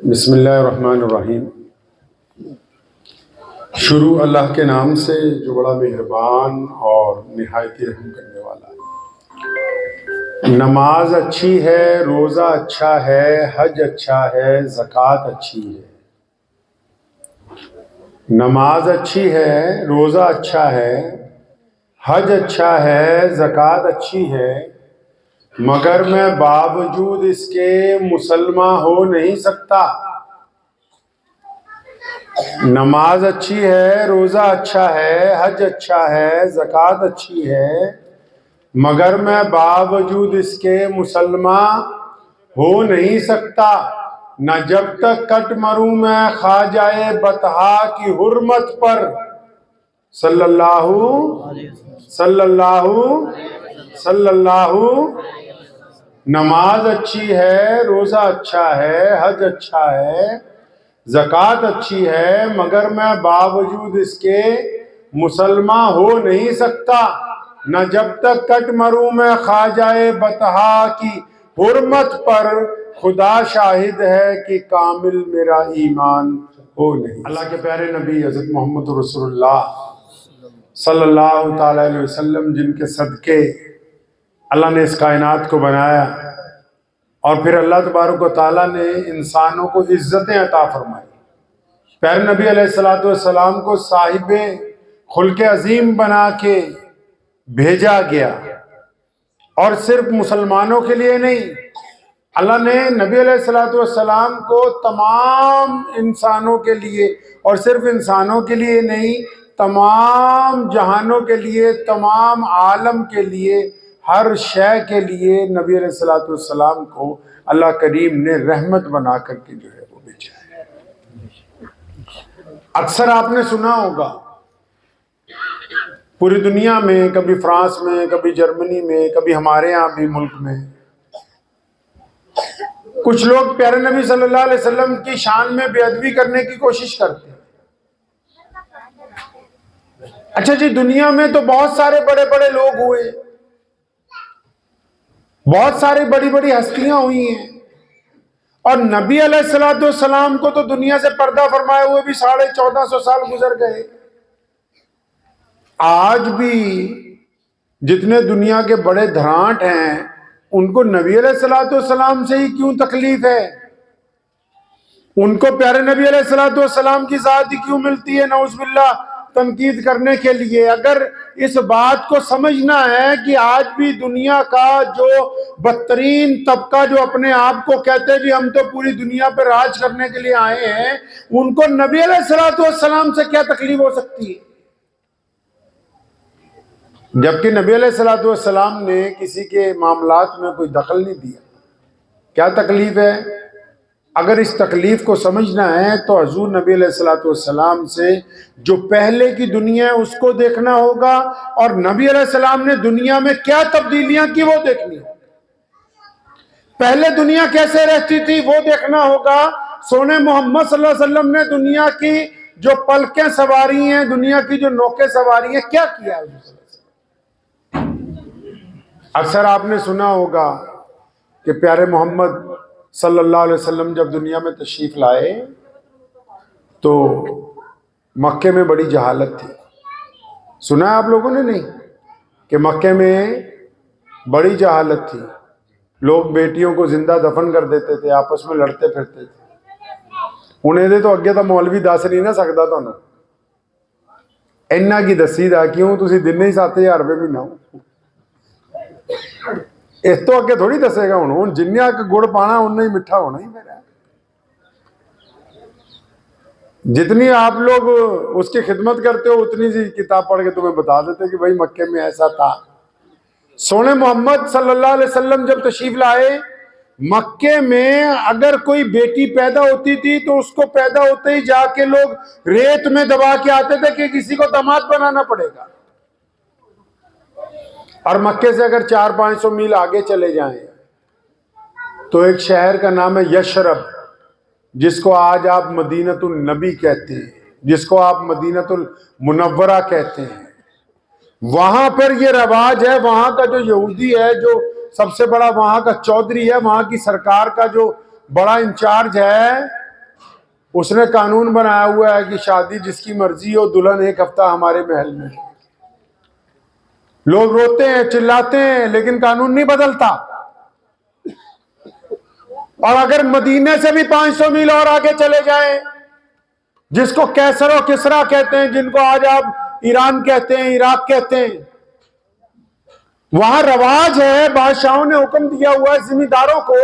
बिस्मिल्लाहिर्रहमानिर्रहीम। शुरू अल्लाह के नाम से जो बड़ा मेहरबान और निहायत रहम करने वाला है। नमाज अच्छी है, रोज़ा अच्छा है, हज अच्छा है, ज़कात अच्छी है। नमाज अच्छी है, रोज़ा अच्छा है, हज अच्छा है, ज़कात अच्छी है, मगर मैं बावजूद इसके मुसलमान हो नहीं सकता। नमाज अच्छी है, रोज़ा अच्छा है, हज अच्छा है, ज़कात अच्छी है, मगर मैं बावजूद इसके मुसलमान हो नहीं सकता। न जब तक कट मरूं मैं ख्वाजाए बतहा की हुर्मत पर सल्लल्लाहु सल्लल्लाहु सल्लल्लाहु। नमाज अच्छी है, रोज़ा अच्छा है, हज अच्छा है, ज़कात अच्छी है, मगर मैं बावजूद इसके मुसलमान हो नहीं सकता। न जब तक कट मरूं मैं ख्वाजाए बतहा की हुर्मत पर खुदा शाहिद है कि कामिल मेरा ईमान हो नहीं। अल्लाह के प्यारे नबी हज़रत मोहम्मद रसूलुल्लाह सल्लल्लाहु ताला अलैहि वसल्लम, जिनके सदके अल्लाह ने इस कायनात को बनाया और फिर अल्लाह तबारक व तआला ने इंसानों को इज्जतें अता फरमाई। प्यारे नबी अलैहिस्सलातु वस्सलाम को साहिबे खुल्के अजीम बना के भेजा गया, और सिर्फ मुसलमानों के लिए नहीं, अल्लाह ने नबी अलैहिस्सलातु वस्सलाम को तमाम इंसानों के लिए, और सिर्फ इंसानों के लिए नहीं, तमाम जहानों के लिए, तमाम आलम के लिए, हर शय के लिए नबी अलैहिस्सलातु वस्सलाम को अल्लाह करीम ने रहमत बना करके जो है वो भेजा है। अक्सर आपने सुना होगा पूरी दुनिया में, कभी फ्रांस में, कभी जर्मनी में, कभी हमारे यहाँ भी मुल्क में, कुछ लोग प्यारे नबी सल्लल्लाहु अलैहि वसल्लम की शान में बेअदबी करने की कोशिश करते हैं। अच्छा जी, दुनिया में तो बहुत सारे बड़े बड़े लोग हुए, बहुत सारी बड़ी बड़ी हस्तियां हुई हैं, और नबी अलैहिस्सलातु वस्सलाम को तो दुनिया से पर्दा फरमाए हुए भी 1450 साल गुजर गए। आज भी जितने दुनिया के बड़े धराट हैं, उनको नबी अलैहिस्सलातु वस्सलाम से ही क्यों तकलीफ है? उनको प्यारे नबी अलैहिस्सलातु वस्सलाम की ज़ात ही क्यों मिलती है नऊज़ुबिल्लाह तनकीद करने के लिए? अगर इस बात को समझना है कि आज भी दुनिया का जो बदतरीन तबका, जो अपने आप को कहते भी हम तो पूरी दुनिया पर राज करने के लिए आए हैं, उनको नबी अलैहिस्सलातु वस्सलाम से क्या तकलीफ हो सकती है? जबकि नबी अलैहिस्सलातु वस्सलाम ने किसी के मामलात में कोई दखल नहीं दिया। क्या तकलीफ है? अगर इस तकलीफ को समझना है तो हजूर नबी अलैहिस्सलातु वस्सलाम से जो पहले की दुनिया है उसको देखना होगा, और नबी अलैहिस्सलाम ने दुनिया में क्या तब्दीलियां की वो देखनी होगी। पहले दुनिया कैसे रहती थी वो देखना होगा। सोने मोहम्मद सल्लल्लाहु अलैहि वसल्लम ने दुनिया की जो पलकें सवारी हैं, दुनिया की जो नौके सवारी हैं, क्या किया है? अक्सर आपने सुना होगा कि प्यारे मोहम्मद सल्लल्लाहु अलैहि वसल्लम जब दुनिया में तशरीफ लाए तो मक्के में बड़ी जहालत थी। सुना है आप लोगों ने? नहीं, कि मक्के में बड़ी जहालत थी। लोग बेटियों को जिंदा दफन कर देते थे, आपस में लड़ते फिरते थे। उन्हें तो अगे तो मौलवी दस नहीं ना सकता तुहानू इन्ना की दसी दा क्यों तुसी दिन ही 7000 रुपये महीना हो, इस तो अगे थोड़ी दसेगा। हुण जिन्ना क गुड़ पाना उन्ना ही मिठा होना ही मेरा। जितनी आप लोग उसकी खिदमत करते हो उतनी सी किताब पढ़ के तुम्हें बता देते कि भाई मक्के में ऐसा था। सोने मोहम्मद सल्लल्लाहु अलैहि वसल्लम जब तशरीफ लाए, मक्के में अगर कोई बेटी पैदा होती थी तो उसको पैदा होते ही जाके लोग रेत में दबा के आते थे कि किसी को दामाद बनाना पड़ेगा। और मक्के से अगर 400-500 मील आगे चले जाएं तो एक शहर का नाम है यशरब, जिसको आज आप मदीनतुल नबी कहते हैं, जिसको आप मदीनतुल मुनव्वरा कहते हैं। वहां पर ये रवाज है, वहां का जो यहूदी है, जो सबसे बड़ा वहां का चौधरी है, वहां की सरकार का जो बड़ा इंचार्ज है, उसने कानून बनाया हुआ है कि शादी जिसकी मर्जी हो, दुल्हन एक हफ्ता हमारे महल में। लोग रोते हैं, चिल्लाते हैं, लेकिन कानून नहीं बदलता। और अगर मदीने से भी 500 मील और आगे चले जाएं, जिसको कैसर और किसरा कहते हैं, जिनको आज आप ईरान कहते हैं, इराक कहते हैं, वहां रवाज है, बादशाहों ने हुक्म दिया हुआ है जिम्मेदारों को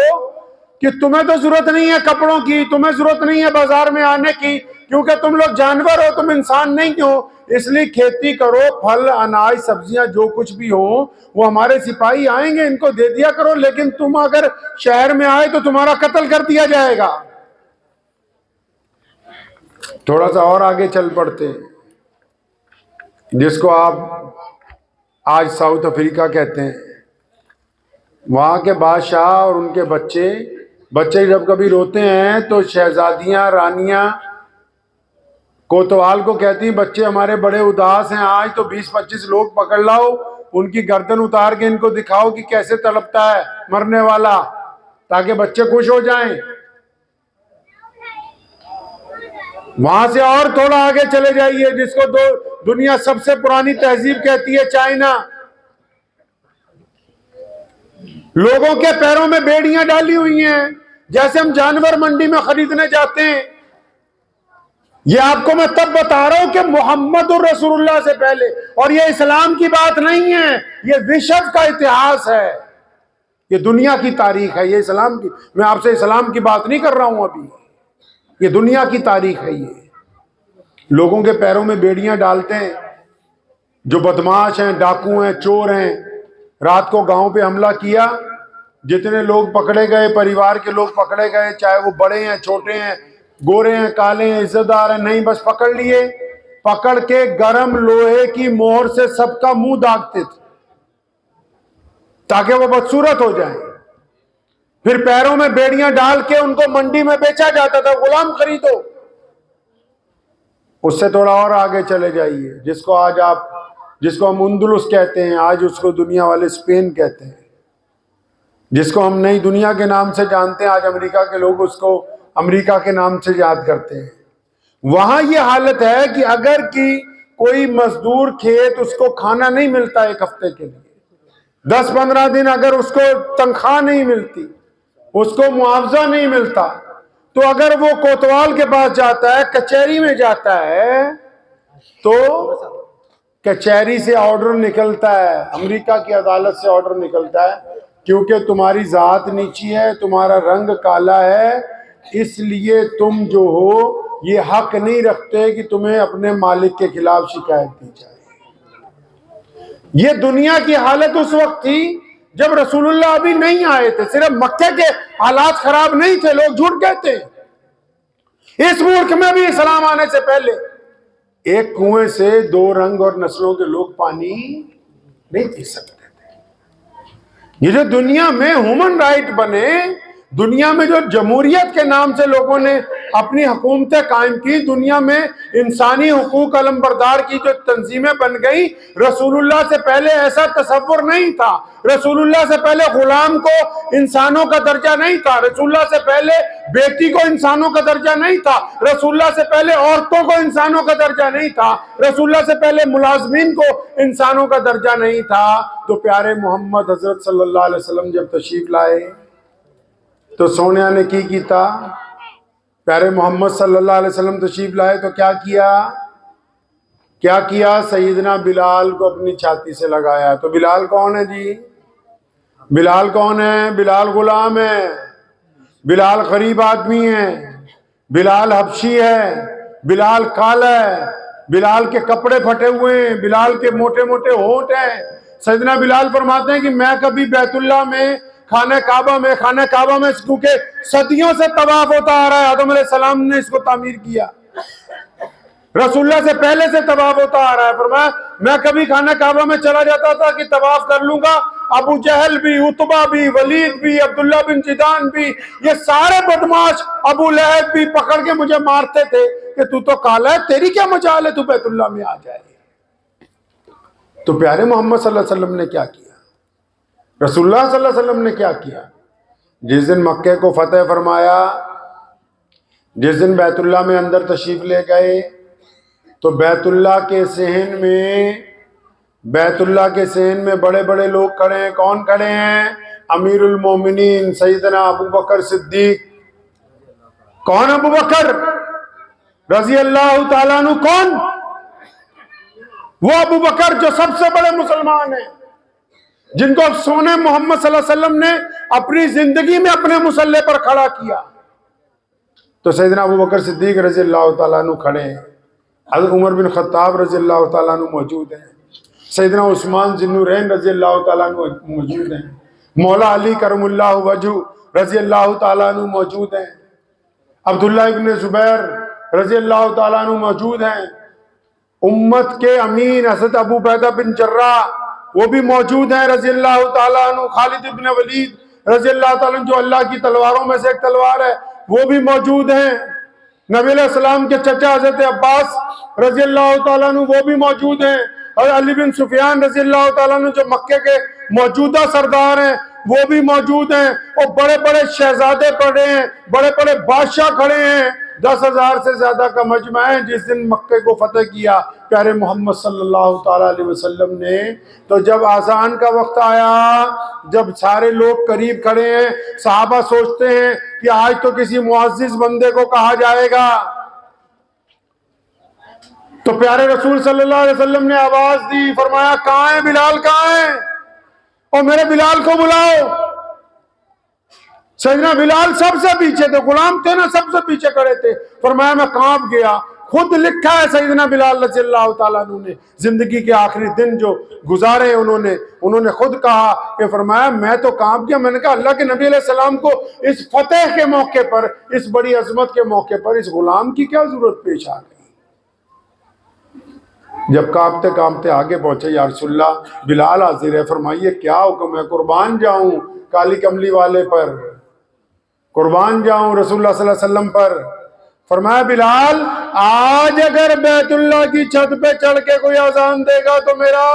कि तुम्हें तो जरूरत नहीं है कपड़ों की, तुम्हें जरूरत नहीं है बाजार में आने की, क्योंकि तुम लोग जानवर हो, तुम इंसान नहीं हो। इसलिए खेती करो, फल अनाज सब्जियां जो कुछ भी हो वो हमारे सिपाही आएंगे, इनको दे दिया करो, लेकिन तुम अगर शहर में आए तो तुम्हारा कत्ल कर दिया जाएगा। थोड़ा सा और आगे चल पड़ते, जिसको आप आज साउथ अफ्रीका कहते हैं, वहां के बादशाह और उनके बच्चे जब कभी रोते हैं तो शहजादियां, रानियां कोतवाल को कहती हैं, बच्चे हमारे बड़े उदास हैं, आज तो 20-25 लोग पकड़ लाओ, उनकी गर्दन उतार के इनको दिखाओ कि कैसे तड़पता है मरने वाला, ताकि बच्चे खुश हो जाएं। वहां से और थोड़ा आगे चले जाइए, जिसको दुनिया सबसे पुरानी तहजीब कहती है, चाइना। लोगों के पैरों में बेड़ियां डाली हुई हैं, जैसे हम जानवर मंडी में खरीदने जाते हैं। ये आपको मैं तब बता रहा हूं कि मोहम्मद और रसूलुल्लाह से पहले, और ये इस्लाम की बात नहीं है, ये विश्व का इतिहास है, ये दुनिया की तारीख है, ये इस्लाम की, मैं आपसे इस्लाम की बात नहीं कर रहा हूं अभी, ये दुनिया की तारीख है। ये लोगों के पैरों में बेड़ियां डालते हैं, जो बदमाश हैं, डाकू हैं, चोर हैं। रात को गांव पे हमला किया, जितने लोग पकड़े गए, परिवार के लोग पकड़े गए, चाहे वो बड़े हैं, छोटे हैं, गोरे हैं, काले हैं, इज्जतदार हैं, नहीं, बस पकड़ लिए, पकड़ के गरम लोहे की मोहर से सबका मुंह दागते थे ताकि वो बदसूरत हो जाए। फिर पैरों में बेड़ियां डाल के उनको मंडी में बेचा जाता था, गुलाम खरीदो। उससे थोड़ा और आगे चले जाइए, जिसको हम उंदुलुस कहते हैं, आज उसको दुनिया वाले स्पेन कहते हैं, जिसको हम नई दुनिया के नाम से जानते हैं, आज अमेरिका के लोग उसको अमेरिका के नाम से याद करते हैं। वहां ये हालत है कि अगर कि कोई मजदूर खेत, उसको खाना नहीं मिलता एक हफ्ते के लिए, 10-15 दिन अगर उसको तनख्वाह नहीं मिलती, उसको मुआवजा नहीं मिलता, तो अगर वो कोतवाल के पास जाता है, कचहरी में जाता है, तो कचहरी से ऑर्डर निकलता है, अमेरिका की अदालत से ऑर्डर निकलता है, क्योंकि तुम्हारी जात नीची है, तुम्हारा रंग काला है, इसलिए तुम जो हो ये हक नहीं रखते कि तुम्हें अपने मालिक के खिलाफ शिकायत दी जाए। ये दुनिया की हालत उस वक्त थी जब रसूलुल्लाह अभी नहीं आए थे। सिर्फ मक्के के हालात खराब नहीं थे, लोग झूठ कहते। इस मुल्क में भी इस्लाम आने से पहले एक कुएं से 2 रंग और नस्लों के लोग पानी नहीं पी सकते थे। ये जो दुनिया में ह्यूमन राइट बने, दुनिया में जो जमहूरियत के नाम से लोगों ने अपनी हुकूमतें कायम की, दुनिया में इंसानी हुकूक अलमबरदार की जो तंजीमें बन गई, रसूलुल्लाह से पहले ऐसा तसव्वुर नहीं था। रसूलुल्लाह से पहले गुलाम को इंसानों का दर्जा नहीं था, रसूलुल्लाह से पहले बेटी को इंसानों का दर्जा नहीं था, रसूलुल्लाह से पहले औरतों को इंसानों का दर्जा नहीं था, रसूलुल्लाह से पहले मुलाजमीन को इंसानों का दर्जा नहीं था। तो प्यारे मोहम्मद हजरत सल्लल्लाहु अलैहि वसल्लम जब तशरीफ लाए तो सोनिया ने की कीता, प्यारे मोहम्मद सल्लल्लाहु अलैहि वसल्लम तशरीफ लाए तो क्या किया, सईदना बिलाल को अपनी छाती से लगाया। तो बिलाल कौन है जी? बिलाल कौन है? बिलाल गुलाम है, बिलाल गरीब आदमी है, बिलाल हबशी है, बिलाल काला है, बिलाल के कपड़े फटे हुए हैं, बिलाल के मोटे मोटे होंठ हैं। सईदना बिलाल फरमाते हैं कि मैं कभी बैतुल्लाह में, खाना काबा में क्योंकि सदियों से तवाफ होता आ रहा है, आदम अलैहिस्सलाम ने इसको तामीर किया, रसूलुल्लाह से पहले से तवाफ होता आ रहा है। फरमाया मैं कभी खाना काबा में चला जाता था कि तवाफ कर लूंगा, अबू जहल भी, उतबा भी, वलीद भी, अब्दुल्ला बिन जिदान भी, ये सारे बदमाश, अबू लहब भी पकड़ के मुझे मारते थे कि तू तो काला है, तेरी क्या मजाल है, तू बैतुल्लाह में आ जाए। तो प्यारे मोहम्मद सल्लल्लाहु अलैहि वसल्लम ने क्या किया, रसूलुल्लाह सल्लल्लाहु अलैहि वसल्लम ने क्या किया? जिस दिन मक्के को फतेह फरमाया, जिस दिन बैतुल्ला में अंदर तशरीफ ले गए तो बैतुल्ला के सहन में बड़े बड़े लोग खड़े हैं। कौन खड़े हैं? अमीरुल मोमिनीन सैयदना अबू बकर सिद्दीक। कौन? अबू बकर रजी अल्लाह ताला अन्हु। कौन? वो अबू बकर जो सबसे बड़े मुसलमान हैं, जिनको सोने मोहम्मद सल्लल्लाहु अलैहि वसल्लम ने अपनी जिंदगी में अपने मुसल्ले पर खड़ा किया। तो सैयदना अबू बकर सिद्दीक रजी अल्लाह ताला अन्हु खड़े हैं, हज़रत उमर बिन खत्ताब रजी अल्लाह ताला अन्हु मौजूद हैं, सैयदना उस्मान ज़ुन्नुरैन रजी अल्लाह ताला अन्हु मौजूद हैं, मौला अली करमुल्लाहु वजहू रजी अल्लाह ताला अन्हु मौजूद हैं, अब्दुल्लाह इब्न जुबैर रजी अल्लाह ताला अन्हु मौजूद हैं, उम्मत के अमीन हज़रत अबू बैदा बिन जर्राह वो भी मौजूद हैं रजी अल्लाह ताला अन्हु, खालिद इब्न वलीद रजी अल्लाह ताला अन्हु जो अल्लाह की तलवारों में से एक तलवार है वो भी मौजूद हैं, नबी अलैहिस्सलाम के चचा हज़रत अब्बास रजी अल्लाह ताला अन्हु वो भी मौजूद हैं, और अली बिन सुफियान रजी अल्लाह ताला अन्हु जो मक्के के मौजूदा सरदार हैं वो भी मौजूद हैं, और बड़े बड़े शहजादे पड़े हैं, बड़े बड़े बादशाह खड़े हैं। 10,000 से ज्यादा का मजमा है। जिस दिन मक्के को फतेह किया प्यारे मोहम्मद सल्लल्लाहु ताला अलैहि वसल्लम ने, तो जब आज़ान का वक्त आया, जब सारे लोग करीब खड़े हैं, सहाबा सोचते हैं कि आज तो किसी मुअज़्ज़िज़ बंदे को कहा जाएगा, तो प्यारे रसूल सल्लल्लाहु अलैहि वसल्लम ने आवाज दी, फरमाया कहाँ है बिलाल, कहाँ है, और मेरे बिलाल को बुलाओ। सैयदना बिलाल सबसे पीछे थे, गुलाम थे ना, सबसे पीछे खड़े थे। फरमाया मैं कांप गया। खुद लिखा है सैयदना बिलाल रज़ियल्लाहु ताला अन्हु ने जिंदगी के आखिरी दिन जो गुजारे हैं, उन्होंने खुद कहा कि फरमाया मैं तो कांप गया। मैंने कहा अल्लाह के नबी अलैहि सलाम को इस फतेह के मौके पर, इस बड़ी अजमत के मौके पर इस गुलाम की क्या जरूरत पेश आ गई। जब कांपते कांपते आगे पहुंचे, या रसूलल्लाह बिलाल हाजिर है, फरमाइए क्या हुक्म है। कुर्बान जाऊं काली कमली वाले पर, कुर्बान जाऊं रसूलुल्लाह सल्लल्लाहु अलैहि वसल्लम पर। फरमाया बिलाल आज अगर बैतुल्लाह की छत पे चढ़ के कोई अजान देगा तो मेरा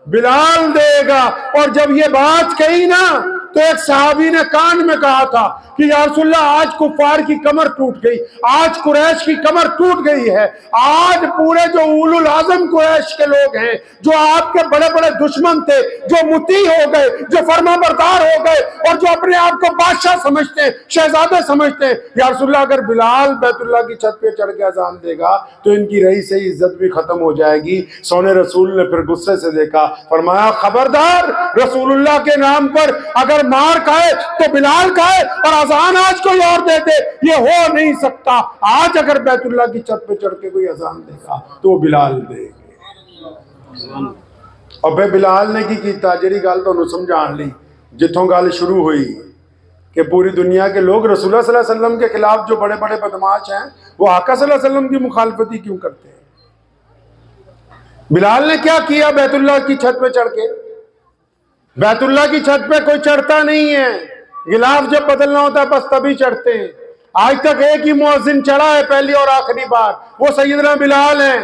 बिलाल देगा। और जब ये बात कही ना, तो एक सहाबी ने कान में कहा था कि या रसूलल्लाह आज कुफार की कमर टूट गई, आज कुरैश की कमर टूट गई है। आज पूरे जो उलुल आजम कुरैश के लोग हैं, जो आपके बड़े बड़े दुश्मन थे, जो मुती हो गए, जो फर्माबरदार हो गए, और जो अपने आप को बादशाह समझते हैं, शहजादे समझते हैं, या रसूलल्लाह अगर बिलाल बैतुल्लाह की छत पे चढ़ के अजान देगा तो इनकी रही से इज्जत भी खत्म हो जाएगी। सोने रसूल ने फिर गुस्से से देखा, फरमाया खबरदार, रसूलुल्लाह के नाम पर अगर मार खाए तो बिलाल खाए, और अजान आज कोई और दे दे, ये हो नहीं सकता। आज अगर बैतुल्लाह की छत पे चढ़ के कोई अजान देगा तो वो बिलाल देंगे। और फिर बिलाल ने की कीता, जेड़ी गल तुहानू समझाण लई, जिथों गल शुरू हुई कि पूरी दुनिया के लोग रसूलुल्लाह सल्लल्लाहु अलैहि वसल्लम के खिलाफ जो बड़े बड़े बदमाश हैं, वो आका सल्लल्लाहु अलैहि वसल्लम की मुखालफत ही क्यों करते हैं। बिलाल ने क्या किया बैतुल्लाह की छत पे चढ़ के? बैतुल्लाह की छत पे कोई चढ़ता नहीं है, गिलाफ जब बदलना होता है बस तभी चढ़ते हैं। आज तक एक ही मुअज्जिन चढ़ा है पहली और आखिरी बार, वो सैयदना बिलाल हैं।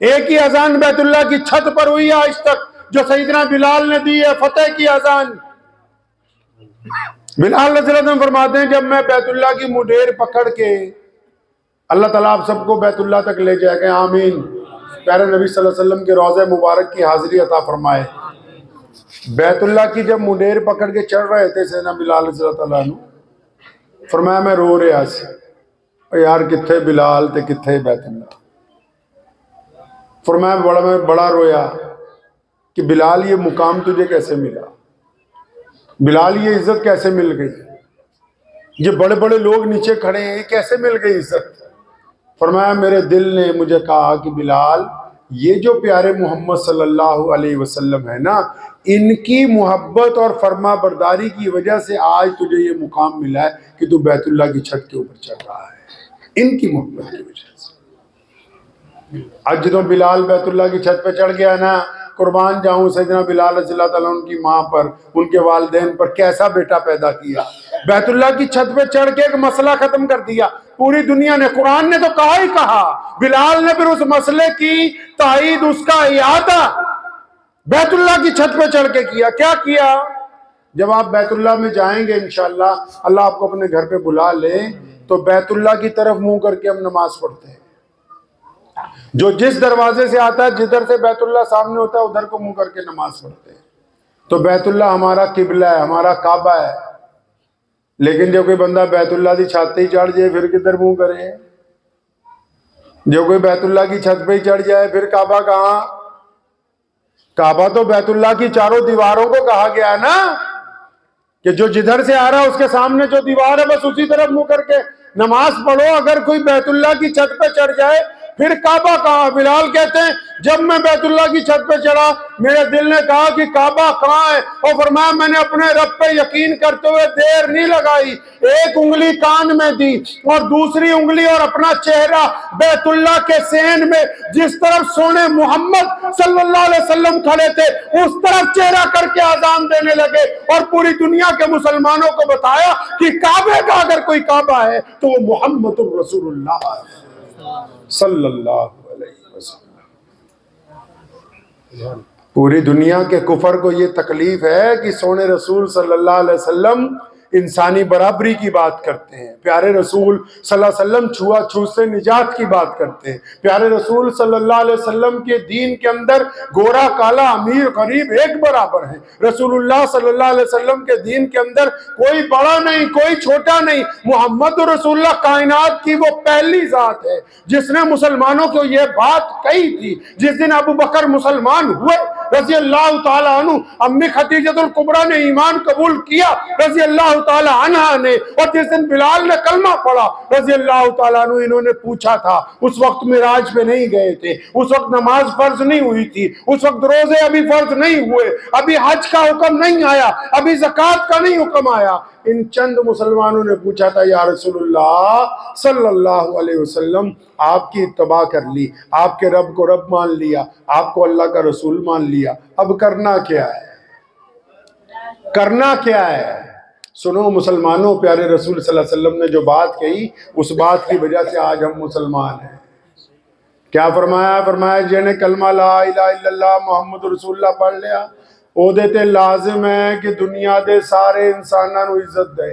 एक ही अजान बैतुल्लाह की छत पर हुई है आज तक, जो सैयदना बिलाल ने दी है, फतेह की अजान। बिलाल रज़ियल्लाहु अन्हु फरमाते हैं जब मैं बैतुल्लाह की मुडेर पकड़ के, अल्लाह ताला आप सबको बैतुल्लाह तक ले जाएगा, आमीन। प्यारे नबी सल्लल्लाहु अलैहि वसल्लम के रोज़े मुबारक की हाजिरी अता फरमाए। बैतुल्लाह की जब मुंडेर पकड़ के चढ़ रहे थे सैयदना बिलाल रज़ियल्लाहु अन्हु, फरमाया मैं रो रहा सी, यार किथे बिलाल ते किथे बैतुल्लाह। फरमाया मैं बड़ा रोया कि बिलाल ये मुकाम तुझे कैसे मिला, बिलाल ये इज्जत कैसे मिल गई, ये बड़े बड़े लोग नीचे खड़े हैं, कैसे मिल गई इज्जत। फरमाया मेरे दिल ने मुझे कहा कि बिलाल ये जो प्यारे मोहम्मद सल्लल्लाहु अलैहि वसल्लम है ना, इनकी मोहब्बत और फरमा बरदारी की वजह से आज तुझे ये मुकाम मिला है कि तू बैतुल्लाह की छत के ऊपर चढ़ रहा है, इनकी मोहब्बत की वजह से। आज जो बिलाल बैतुल्लाह की छत पे चढ़ गया ना, कुर्बान जाऊं सैयदना बिलाल रज़ियल्लाहु ताला उनकी माँ पर, उनके वालिदैन पर कैसा बेटा पैदा किया। बैतुल्लाह की छत पे चढ़ के एक मसला खत्म कर दिया पूरी दुनिया ने। कुरान ने तो कहा ही कहा, बिलाल ने फिर उस मसले की ताईद, उसका इहाता बैतुल्लाह की छत पे चढ़ के किया। क्या किया? जब आप बैतुल्लाह में जाएंगे इंशाअल्लाह, अल्लाह आपको अपने घर पे बुला ले, तो बैतुल्लाह की तरफ मुंह करके हम नमाज पढ़ते हैं। जो जिस दरवाजे से आता है, जिधर से बैतुल्लाह सामने होता है, उधर को मुंह करके नमाज पढ़ते हैं। तो बैतुल्लाह हमारा किबला है, हमारा काबा है। लेकिन जो कोई बंदा बैतुल्लाह की छत ही चढ़ जाए, फिर किधर मुंह करे? जो कोई बैतुल्लाह की छत पे ही चढ़ जाए, फिर काबा कहाँ? काबा तो बैतुल्लाह की चारों दीवारों को कहा गया है ना, कि जो जिधर से आ रहा है उसके सामने जो दीवार है बस उसी तरफ मुंह करके नमाज पढ़ो। अगर कोई बैतुल्लाह की छत पे चढ़ जाए, फिर काबा कहाँ? बिलाल कहते हैं जब मैं बैतुल्लाह की छत पे चढ़ा, मेरे दिल ने कहा कि काबा कहाँ है, और फरमाया मैंने अपने रब पे यकीन करते हुए देर नहीं लगाई, एक उंगली कान में दी और दूसरी उंगली और अपना चेहरा बैतुल्लाह के सेन में जिस तरफ सोने मोहम्मद सल्लल्लाहु अलैहि वसल्लम खड़े थे उस तरफ चेहरा करके आजान देने लगे, और पूरी दुनिया के मुसलमानों को बताया कि काबे का अगर कोई काबा है तो वो मोहम्मद रसूलुल्लाह है सल्लल्लाहु अलैहि वसल्लम। पूरी दुनिया के कुफर को ये तकलीफ है कि सोने रसूल सल्लल्लाहु अलैहि वसल्लम इंसानी बराबरी की बात करते हैं। प्यारे रसूल सल्लल्लाहु अलैहि वसल्लम छुआछूत से निजात की बात करते हैं। प्यारे रसूल सल्लल्लाहु अलैहि वसल्लम के दीन के अंदर गोरा काला अमीर गरीब एक बराबर है। रसूलुल्लाह सल्लल्लाहु अलैहि वसल्लम के दीन के अंदर कोई बड़ा नहीं, कोई छोटा नहीं। मोहम्मद रसूलुल्लाह कायनात की वो पहली जात है जिसने मुसलमानों को ये बात कही थी। जिस दिन अबू बकर मुसलमान हुए रज़ी अल्लाह ताला अन्हु, अम्मी खदीजतुल कुबरा ने ईमान कबूल किया रज़ी अल्लाह ताला अन्हा ने, और जिस दिन बिलाल ने कलमा पढ़ा रज़ी अल्लाह ताला अन्हु, इन्होंने पूछा था, उस वक्त मिराज पे नहीं गए थे, उस वक्त नमाज फर्ज नहीं हुई थी, उस वक्त रोजे अभी फर्ज नहीं हुए, अभी हज का हुक्म नहीं आया, अभी ज़कात का नहीं हुक्म आया। इन चंद मुसलमानों ने पूछा था या रसूलुल्लाह सल्लल्लाहु अलैहि वसल्लम, आपकी इत्तबा कर ली, आपके रब को रब मान लिया, आपको अल्लाह का रसूल मान लिया, अब करना क्या है? करना क्या है? सुनो मुसलमानों, प्यारे रसूल सल्लल्लाहु अलैहि वसल्लम ने जो बात कही उस बात की वजह से आज हम मुसलमान हैं। क्या फरमाया? फरमाया जिन्हें कलमा ला इलाहा इल्लल्लाह मुहम्मद रसूलुल्लाह पढ़ लिया ओदे ते लाजिम है कि दुनिया दे सारे इंसानों को इज्जत दे।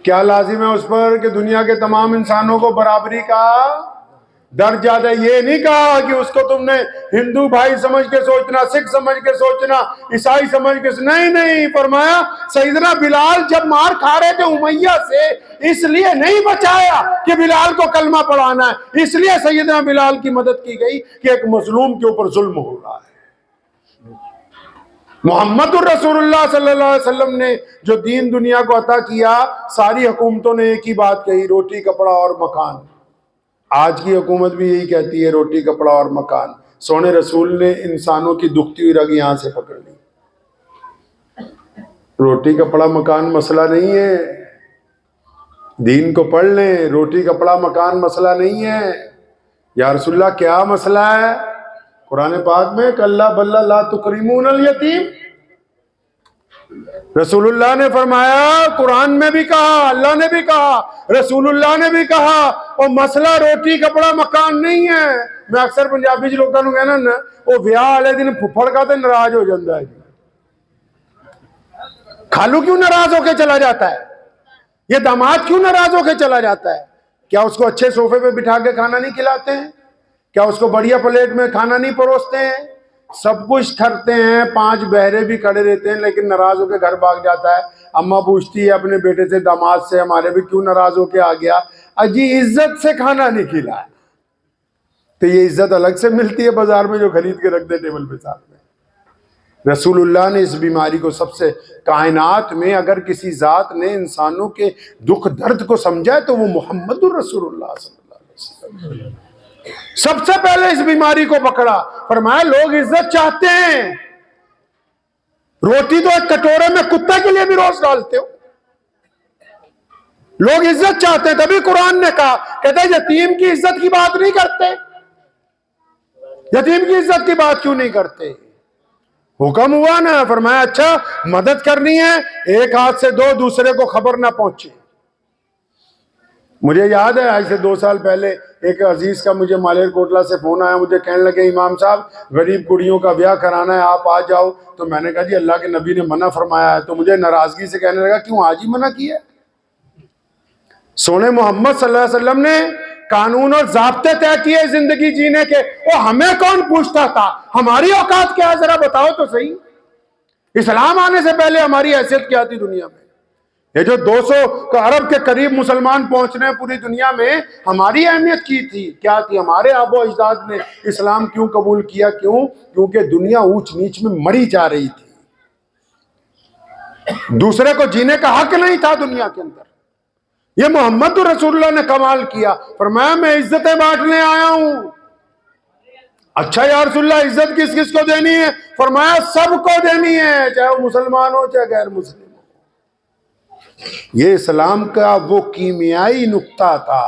क्या लाजिम है उस पर? कि दुनिया के तमाम इंसानों को बराबरी का दर्जा दे। ये नहीं कहा कि उसको तुमने हिंदू भाई समझ के सोचना, सिख समझ के सोचना, ईसाई समझ के, नहीं नहीं। फरमाया सैयदना बिलाल जब मार खा रहे थे उमैया से, इसलिए नहीं बचाया कि बिलाल को कलमा पढ़ाना है, इसलिए सैयदना बिलाल की मदद की गई कि एक मजलूम के ऊपर जुल्म हो रहा है। मोहम्मद रसूलुल्लाह सल्लल्लाहु अलैहि वसल्लम ने जो दीन दुनिया को अता किया, सारी हुकूमतों ने एक ही बात कही, रोटी कपड़ा और मकान। आज की हुकूमत भी यही कहती है, रोटी कपड़ा और मकान। सोने रसूल ने इंसानों की दुखती हुई रग यहां से पकड़ ली। रोटी कपड़ा मकान मसला नहीं है, दीन को पढ़ लें। रोटी कपड़ा मकान मसला नहीं है। या रसूलुल्लाह क्या मसला है? कुरान पाक में कल्ला बल्ला ला तुकरीमूनल यतीम, रसूलुल्लाह ने फरमाया, कुरान में भी कहा, अल्लाह ने भी कहा, रसूलुल्लाह ने भी कहा, और मसला रोटी कपड़ा मकान नहीं है। मैं अक्सर पंजाबी लोगों को कहना ना, वो ब्याह वाले दिन फुफड़ का तो नाराज हो जाता है। खालू क्यों नाराज होके चला जाता है? ये दामाद क्यों नाराज होके चला जाता है? क्या उसको अच्छे सोफे पे बिठा के खाना नहीं खिलाते हैं? क्या उसको बढ़िया प्लेट में खाना नहीं परोसते हैं? सब कुछ करते हैं, 5 बहरे भी खड़े रहते हैं, लेकिन नाराज होकर घर भाग जाता है। अम्मा पूछती है अपने बेटे से, दामाद से, हमारे भी क्यों नाराज होके आ गया? अजी इज्जत से खाना नहीं खिलाया। तो ये इज्जत अलग से मिलती है बाजार में जो खरीद के रख दे टेबल पे साथ में। रसूलुल्लाह ने इस बीमारी को सबसे, कायनात में अगर किसी जात ने इंसानों के दुख दर्द को समझा है तो वो मोहम्मदुर रसूलुल्लाह सल्लल्लाहु अलैहि वसल्लम सबसे पहले इस बीमारी को पकड़ा। फरमाया लोग इज्जत चाहते हैं, रोटी तो एक कटोरे में कुत्ते के लिए भी रोज डालते हो। लोग इज्जत चाहते हैं, तभी कुरान ने कहा, कहते यतीम की इज्जत की बात नहीं करते। यतीम की इज्जत की बात क्यों नहीं करते? हुक्म हुआ ना, फरमाया अच्छा मदद करनी है, एक हाथ से दो, दूसरे को खबर ना पहुंचे। मुझे याद है आज से 2 साल पहले एक अजीज का मुझे मालेर कोटला से फोन आया, मुझे कहने लगे इमाम साहब गरीब कुड़ियों का ब्याह कराना है, आप आ जाओ। तो मैंने कहा जी अल्लाह के नबी ने मना फरमाया है। तो मुझे नाराजगी से कहने लगा क्यों आज ही मना किया? सोने मोहम्मद सल्लल्लाहु अलैहि वसल्लम ने कानून और ज़ाब्ते तय किए जिंदगी जीने के, वो हमें कौन पूछता था? हमारी औकात क्या है, जरा बताओ तो सही। इस्लाम आने से पहले हमारी हैसियत क्या थी दुनिया में? ये जो 200 अरब के करीब मुसलमान पहुंच रहे हैं पूरी दुनिया में, हमारी अहमियत की थी क्या थी? हमारे आबो अजदाद ने इस्लाम क्यों कबूल किया? क्यों? क्योंकि दुनिया ऊंच नीच में मरी जा रही थी, दूसरे को जीने का हक नहीं था दुनिया के अंदर। ये मोहम्मद रसूलुल्लाह ने कमाल किया, फरमाया मैं इज्जतें बांटने आया हूं। अच्छा या रसूलुल्लाह, इज्जत किस किस को देनी है? फरमाया सबको देनी है, चाहे वो मुसलमान हो चाहे गैर मुस्लिम हो। ये इस्लाम का वो कीमियाई नुक्ता था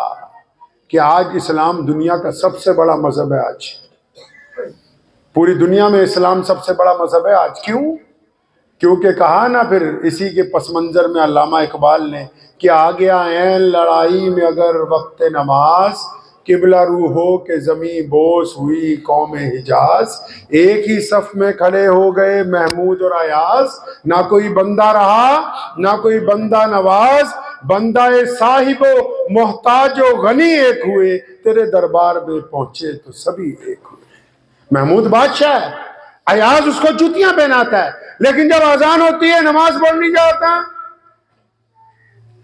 कि आज इस्लाम दुनिया का सबसे बड़ा मजहब है। आज पूरी दुनिया में इस्लाम सबसे बड़ा मजहब है आज। क्यों? क्योंकि कहा ना फिर इसी के पस मंजर में अल्लामा इकबाल ने कि आ गया है लड़ाई में अगर वक्त नमाज, किबला रूहो के जमी बोस हुई कौम हिजाज, एक ही सफ में खड़े हो गए महमूद और अयाज, ना कोई बंदा रहा ना कोई बंदा नवाज, बंदाए साहिबो मोहताजो गनी एक हुए, तेरे दरबार में पहुंचे तो सभी एक हुए। महमूद बादशाह है, अयाज उसको जूतियां पहनाता है, लेकिन जब अजान होती है नमाज पढ़ने जाता है।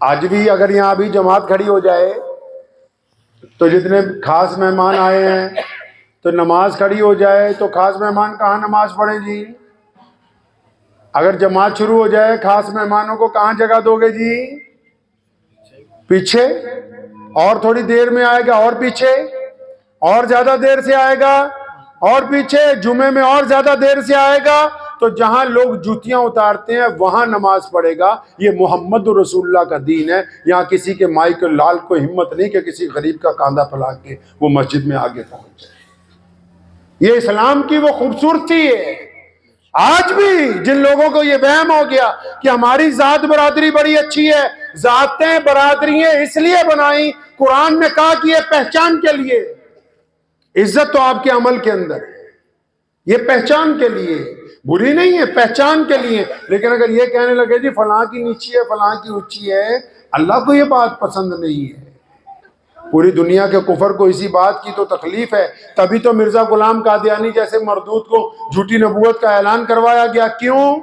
आज भी अगर यहां अभी जमात खड़ी हो जाए तो जितने खास मेहमान आए हैं तो नमाज खड़ी हो जाए तो खास मेहमान कहाँ नमाज पढ़े जी? अगर जमात शुरू हो जाए खास मेहमानों को कहाँ जगह दोगे जी? पीछे। और थोड़ी देर में आएगा और पीछे, और ज्यादा देर से आएगा और पीछे, जुमे में और ज्यादा देर से आएगा, तो जहां लोग जूतियां उतारते हैं वहां नमाज पढ़ेगा। ये मोहम्मद रसूलुल्लाह का दीन है। यहाँ किसी के माई के लाल को हिम्मत नहीं कि किसी गरीब का कांधा फैला के वो मस्जिद में आगे पहुंच जाए। ये इस्लाम की वो खूबसूरती है। आज भी जिन लोगों को ये वहम हो गया कि हमारी जात बरादरी बड़ी अच्छी है, जातें बरादरियां इसलिए बनाई, कुरान ने कहा कि ये पहचान के लिए, इज्जत तो आपके अमल के अंदर है, ये पहचान के लिए, बुरी नहीं है, पहचान के लिए। लेकिन अगर ये कहने लगे जी फलां की नीची है फलां की ऊंची है, अल्लाह को ये बात पसंद नहीं है। पूरी दुनिया के कुफर को इसी बात की तो तकलीफ है। तभी तो मिर्जा गुलाम कादियानी जैसे मरदूत को झूठी नबूवत का ऐलान करवाया गया। क्यों?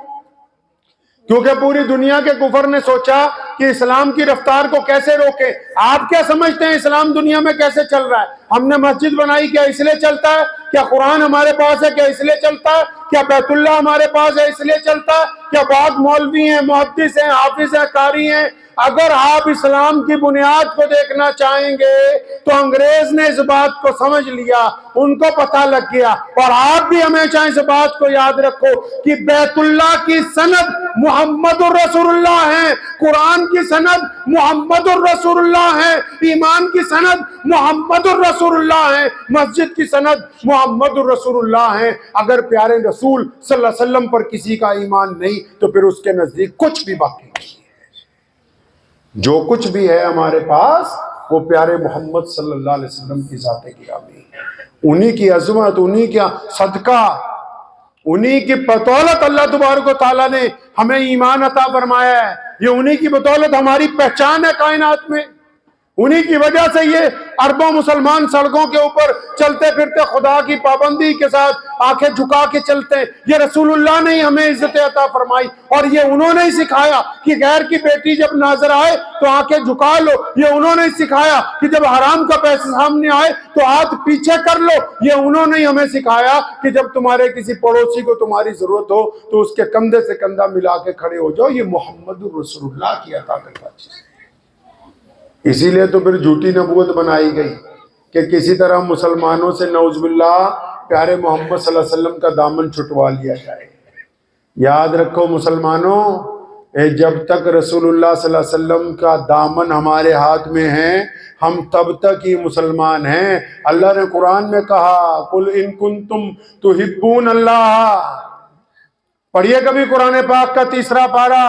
क्योंकि पूरी दुनिया के कुफर ने सोचा कि इस्लाम की रफ्तार को कैसे रोके। आप क्या समझते हैं इस्लाम दुनिया में कैसे चल रहा है? हमने मस्जिद बनाई क्या इसलिए चलता है? क्या कुरान हमारे पास है क्या इसलिए चलता है? क्या बैतुल्लाह हमारे पास है इसलिए चलता है? क्या बहुत मौलवी हैं, मुहद्दिस हैं, हाफिज हैं, कारी हैं? अगर आप इस्लाम की बुनियाद को देखना चाहेंगे तो अंग्रेज ने इस बात को समझ लिया, उनको पता लग गया। और आप भी हमेशा इस बात को याद रखो कि बैतुल्लाह की सनद मुहम्मदुर रसूलुल्लाह है, कुरान की सनद मुहम्मदुर रसूलुल्लाह है, ईमान की सनद मुहम्मदुर रसूलुल्लाह है, मस्जिद की सनद मुहम्मदुर रसूलुल्लाह है। अगर प्यारे रसूल सल्लल्लाहु अलैहि वसल्लम पर किसी का ईमान नहीं तो फिर उसके नजदीक कुछ भी बाकी नहीं है। जो कुछ भी है हमारे पास वो प्यारे मोहम्मद सल्लल्लाहु अलैहि वसल्लम की ज़ात गिरामी है। उन्हीं की अजमत, उन्हीं का सदका, उन्हीं की बदौलत अल्लाह तबारक व तआला ने हमें ईमान अता फरमाया है। ये उन्हीं की बदौलत हमारी पहचान है कायनात में। उन्हीं की वजह से ये अरबों मुसलमान सड़कों के ऊपर चलते फिरते खुदा की पाबंदी के साथ आंखें झुका के चलते हैं। ये रसूलुल्लाह ने हमें इज्जत अता फरमाई और ये उन्होंने ही सिखाया कि गैर की बेटी जब नजर आए तो आंखें झुका लो। ये उन्होंने ही सिखाया कि जब हराम का पैसा सामने आए तो हाथ पीछे कर लो। ये उन्होंने ही हमें सिखाया कि जब तुम्हारे किसी पड़ोसी को तुम्हारी जरूरत हो तो उसके कंधे से कंधा मिला के खड़े हो जाओ। ये मोहम्मद रसूलुल्लाह की अता करता चीज। इसीलिए तो फिर झूठी नबूवत बनाई गई कि किसी तरह मुसलमानों से नौजुबिल्लाह प्यारे मोहम्मद सल्लल्लाहु अलैहि वसल्लम का दामन छुटवा लिया जाए। याद रखो मुसलमानों, जब तक रसूलुल्लाह सल्लल्लाहु अलैहि वसल्लम का दामन हमारे हाथ में है हम तब तक ही मुसलमान हैं। अल्लाह ने कुरान में कहा कुल इन कुंतुम तुहिब्बून अल्लाह, पढ़िए कभी कुरान पाक का 3रा पारा।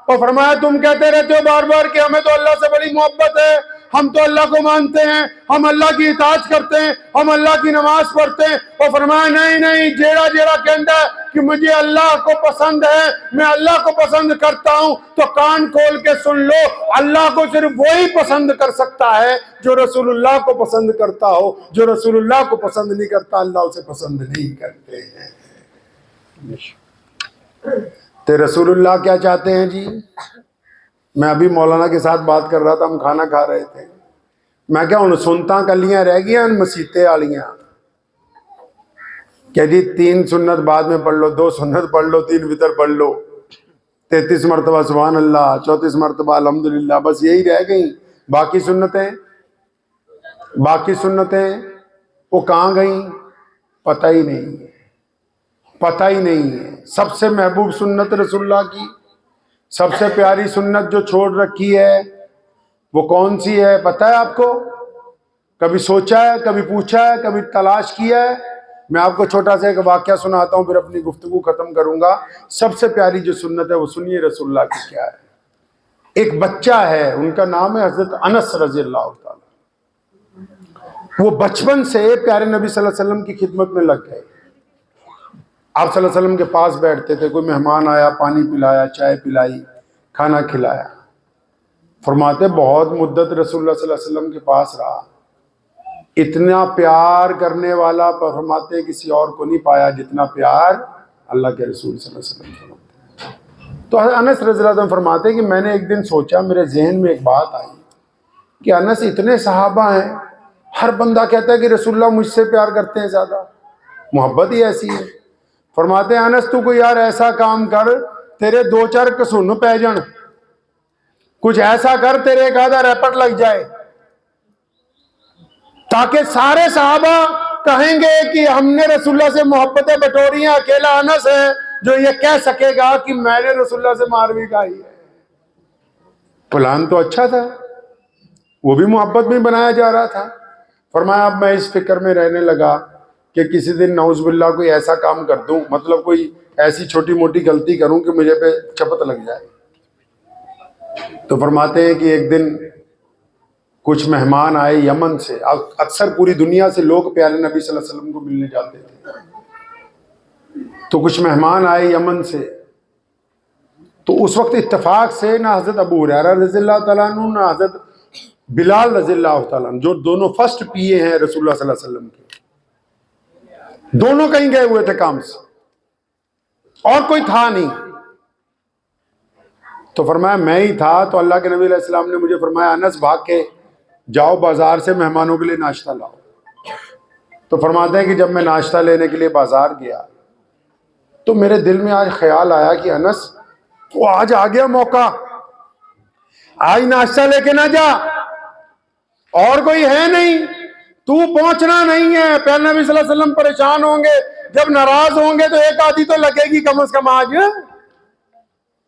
और फरमाया तुम कहते रहते हो बार बार कि हमें तो अल्लाह से बड़ी मोहब्बत है, हम तो अल्लाह को मानते हैं, हम अल्लाह की इताअत करते हैं, हम अल्लाह की नमाज पढ़ते हैं। और फरमाया नहीं नहीं, जेड़ा जेड़ा कहता है कि मुझे अल्लाह को पसंद है, मैं अल्लाह को पसंद करता हूं, तो कान खोल के सुन लो, अल्लाह को सिर्फ वही पसंद कर सकता है जो रसूलुल्लाह को पसंद करता हो। जो रसूलुल्लाह को पसंद नहीं करता, अल्लाह उसे पसंद नहीं करते हैं। तो रसूलुल्लाह क्या चाहते हैं जी? मैं अभी मौलाना के साथ बात कर रहा था, हम खाना खा रहे थे। मैं क्या हूं सुनता कलियां रह गई मसीते वालियां क्या जी 3 सुन्नत बाद में पढ़ लो, 2 सुन्नत पढ़ लो, 3 वितर पढ़ लो, 33 मरतबा सुभान अल्लाह, 34 मरतबा अल्हम्दुलिल्लाह, बस यही रह गई। बाकी सुन्नतें वो कहाँ गई? पता ही नहीं है, पता ही नहीं है। सबसे महबूब सुन्नत रसूलुल्लाह की, सबसे प्यारी सुन्नत जो छोड़ रखी है वो कौन सी है पता है आपको? कभी सोचा है, कभी पूछा है, कभी तलाश किया है? मैं आपको छोटा सा एक वाकया सुनाता हूं, फिर अपनी गुफ्तगू खत्म करूंगा। सबसे प्यारी जो सुन्नत है वो सुनिए रसूलुल्लाह की क्या है। एक बच्चा है, उनका नाम है हजरत अनस रज़ियल्लाहु ताला। वो बचपन से प्यारे नबी सल्लल्लाहु अलैहि वसल्लम की खिदमत में लग गए। आप सल्लल्लाहु अलैहि वसल्लम के पास बैठते थे, कोई मेहमान आया, पानी पिलाया, चाय पिलाई, खाना खिलाया। फरमाते बहुत मुद्दत रसूलुल्लाह सल्लल्लाहु अलैहि वसल्लम के पास रहा, इतना प्यार करने वाला फरमाते किसी और को नहीं पाया जितना प्यार अल्लाह के रसूल सल्लल्लाहु अलैहि वसल्लम फरमाते। तो अनस रज़ियल्लाहु अन्हु फरमाते कि मैंने एक दिन सोचा, मेरे जहन में एक बात आई कि अनस इतने सहाबा हैं, हर बंदा कहता है कि रसूलुल्लाह मुझसे प्यार करते हैं, ज़्यादा मोहब्बत ही ऐसी है। फरमाते अनस तू कोई यार ऐसा काम कर, तेरे 2-4 कसून पै जान, कुछ ऐसा कर तेरे एक आधा रैपट लग जाए, ताकि सारे सहाबा कहेंगे कि हमने रसूलुल्लाह से मोहब्बतें बटोरी हैं, अकेला अनस है जो ये कह सकेगा कि मैंने रसूलुल्लाह से मार भी खाई है। प्लान तो अच्छा था, वो भी मोहब्बत में बनाया जा रहा था। फरमाया अब मैं इस फिक्र में रहने लगा कि किसी दिन नौज़ुबिल्लाह कोई ऐसा काम कर दूं, मतलब कोई ऐसी छोटी मोटी गलती करूं कि मुझे पे चपत लग जाए। तो फरमाते हैं कि एक दिन कुछ मेहमान आए यमन से। अक्सर पूरी दुनिया से लोग प्यारे नबी सल्लल्लाहु अलैहि वसल्लम को मिलने जाते थे। तो कुछ मेहमान आए यमन से, तो उस वक्त इत्तेफाक से ना हजरत अबू हुरैरा रज़ियल्लाहु ताला अन्हु ना हजरत बिलाल रज़ियल्लाहु ताला अन्हु, जो दोनों फर्स्ट पिए हैं रसूलुल्लाह सल्लल्लाहु अलैहि वसल्लम के, दोनों कहीं गए हुए थे काम से और कोई था नहीं। तो फरमाया मैं ही था। तो अल्लाह के नबी अलैहि सलाम ने मुझे फरमाया अनस भाग के जाओ बाजार से मेहमानों के लिए नाश्ता लाओ। तो फरमाते हैं कि जब मैं नाश्ता लेने के लिए बाजार गया तो मेरे दिल में आज ख्याल आया कि अनस वो आज आ गया मौका, आज नाश्ता लेके ना जा, और कोई है नहीं, तू पहुंचना नहीं है। प्यारे नबी सल्लल्लाहु अलैहि वसल्लम परेशान होंगे, जब नाराज होंगे तो एक आधी तो लगेगी कम से कम आज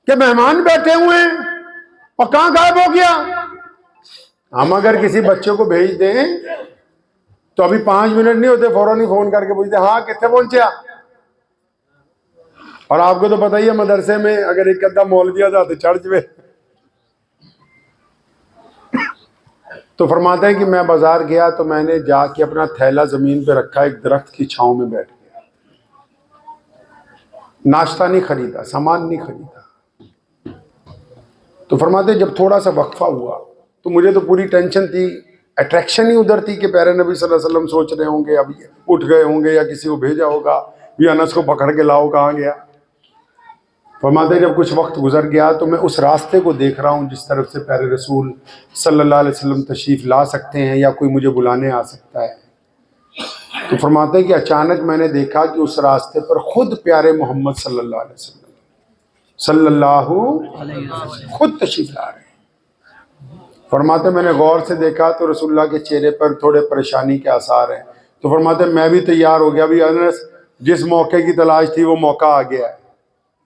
कि मेहमान बैठे हुए हैं और कहां गायब हो गया। हम अगर किसी बच्चे को भेज दें तो अभी 5 मिनट नहीं होते फौरन ही फोन करके पूछते हाँ कितने पहुंचा। और आपको तो पता ही है मदरसे में अगर एक अद्धा मौलवी आ जाते चर्च में। तो फरमाते हैं कि मैं बाजार गया तो मैंने जाके अपना थैला जमीन पे रखा, एक दरख्त की छांव में बैठ गया, नाश्ता नहीं खरीदा, सामान नहीं खरीदा। तो फरमाते जब थोड़ा सा वक्फा हुआ तो मुझे तो पूरी टेंशन थी, अट्रैक्शन ही उधर थी कि प्यारे नबी सल्लल्लाहु अलैहि वसल्लम सोच रहे होंगे अभी उठ गए होंगे या किसी को भेजा होगा भी अनस को पकड़ के लाओ, कहाँ गया। फरमाते जब कुछ वक्त गुजर गया तो मैं उस रास्ते को देख रहा हूँ जिस तरफ से प्यारे रसूल सल्लल्लाहु अलैहि वसल्लम तशरीफ़ ला सकते हैं या कोई मुझे बुलाने आ सकता है। तो फरमाते कि अचानक मैंने देखा कि उस रास्ते पर खुद प्यारे मोहम्मद सल्लल्लाहु अलैहि वसल्लम खुद तशरीफ़ ला रहे हैं। फरमाते मैंने गौर से देखा तो रसूलुल्लाह के चेहरे पर थोड़े परेशानी के आसार हैं। तो फरमाते मैं भी तैयार हो गया, भी अनस जिस मौके की तलाश थी वो मौका आ गया है।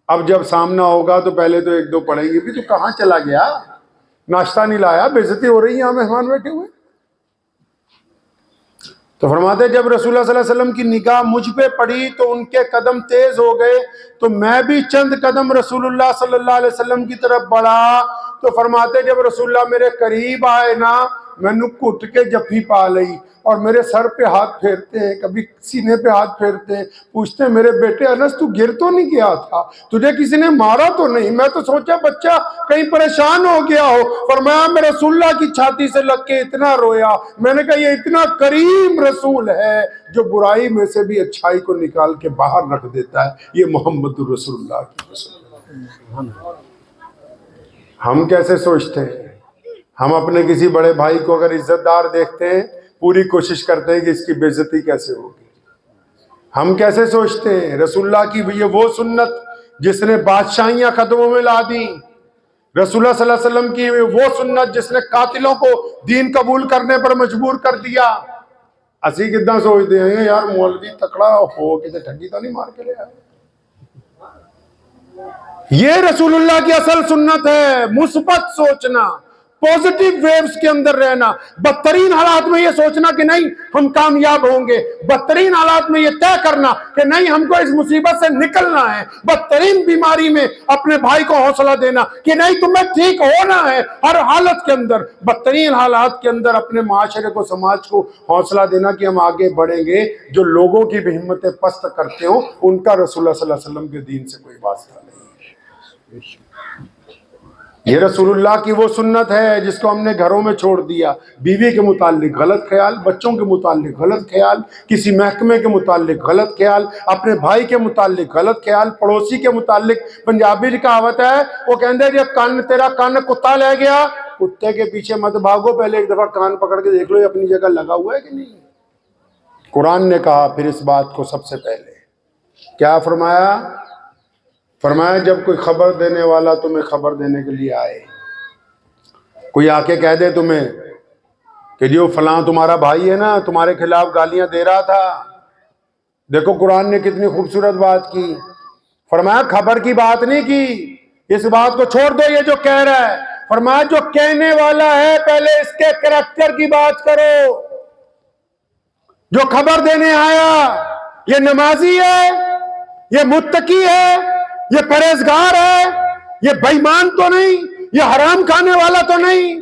अब जब सामना होगा तो पहले तो 1-2 पढ़ेंगे भी, तो कहाँ चला गया, नाश्ता नहीं लाया, बेइज्जती हो रही है, यहाँ मेहमान बैठे हुए। तो फरमाते जब रसूलुल्लाह सल्लल्लाहु अलैहि वसल्लम की निगाह मुझ पे पड़ी तो उनके कदम तेज हो गए, तो मैं भी चंद कदम रसूलुल्लाह सल्लल्लाहु अलैहि वसल्लम की तरफ बढ़ा। तो फरमाते जब रसूलुल्लाह मेरे करीब आए ना, मैनू घुट के जफ्फी पा लई और मेरे सर पे हाथ फेरते हैं, कभी सीने पे हाथ फेरते हैं, पूछते हैं मेरे बेटे अनस तू गिर तो नहीं गया था, तुझे किसी ने मारा तो नहीं? मैं तो सोचा बच्चा कहीं परेशान हो गया हो। फरमाया मैं रसूलुल्लाह की छाती से लग के इतना रोया। मैंने कहा ये इतना करीम रसूल है जो बुराई में से भी अच्छाई को निकाल के बाहर रख देता है। ये मोहम्मद रसूलुल्लाह की रसूल। हम कैसे सोचते हैं? हम अपने किसी बड़े भाई को अगर इज्जतदार देखते हैं, पूरी कोशिश करते हैं कि इसकी बेइज्जती कैसे होगी। हम कैसे सोचते हैं? रसूलुल्लाह की ये वो सुन्नत जिसने बादशाहियां कदमों में ला दी, रसूलुल्लाह सल्लल्लाहु अलैहि वसल्लम की वो सुन्नत जिसने कातिलों को दीन कबूल करने पर मजबूर कर दिया। असी कितना सोचते हैं यार मौलवी तकड़ा हो किसी ठगी तो नहीं मार के ले आया। ये रसूलुल्लाह की असल सुन्नत है, मुस्बत सोचना, पॉजिटिव वेव्स के अंदर रहना। बदतरीन हालात में ये सोचना कि नहीं हम कामयाब होंगे, बदतरीन हालात में ये तय करना कि नहीं हमको इस मुसीबत से निकलना है, बदतरीन बीमारी में अपने भाई को हौसला देना कि नहीं तुम्हें ठीक होना है हर हालत के अंदर, बदतरीन हालात के अंदर अपने माशरे को, समाज को हौसला देना कि हम आगे बढ़ेंगे। जो लोगों की भी हिम्मतें पस्त करते हो उनका रसूलुल्लाह सल्लल्लाहु अलैहि वसल्लम के दीन से कोई वास्ता नहीं। ये रसूलुल्लाह की वो सुन्नत है जिसको हमने घरों में छोड़ दिया। बीवी के मुताल्लिक गलत ख्याल, बच्चों के मुताल्लिक गलत ख्याल, किसी महकमे के मुताल्लिक गलत ख्याल, अपने भाई के मुताल्लिक गलत ख्याल, पड़ोसी के मुताल्लिक। पंजाबी की कहावत है, वो कहते हैं कान तेरा कान कुत्ता ले गया, कुत्ते के पीछे मत भागो, पहले एक दफा कान पकड़ के देख लो ये अपनी जगह लगा हुआ है कि नहीं। कुरान ने कहा फिर इस बात को सबसे पहले क्या फरमाया? फरमाया जब कोई खबर देने वाला तुम्हें खबर देने के लिए आए, कोई आके कह दे तुम्हें कि जो फलां तुम्हारा भाई है ना तुम्हारे खिलाफ गालियां दे रहा था, देखो कुरान ने कितनी खूबसूरत बात की। फरमाया खबर की बात नहीं की, इस बात को छोड़ दो ये जो कह रहा है। फरमाया जो कहने वाला है पहले इसके कैरेक्टर की बात करो। जो खबर देने आया ये नमाजी है, ये मुत्तकी है, ये परहेजगार है, ये बेईमान तो नहीं, ये हराम खाने वाला तो नहीं।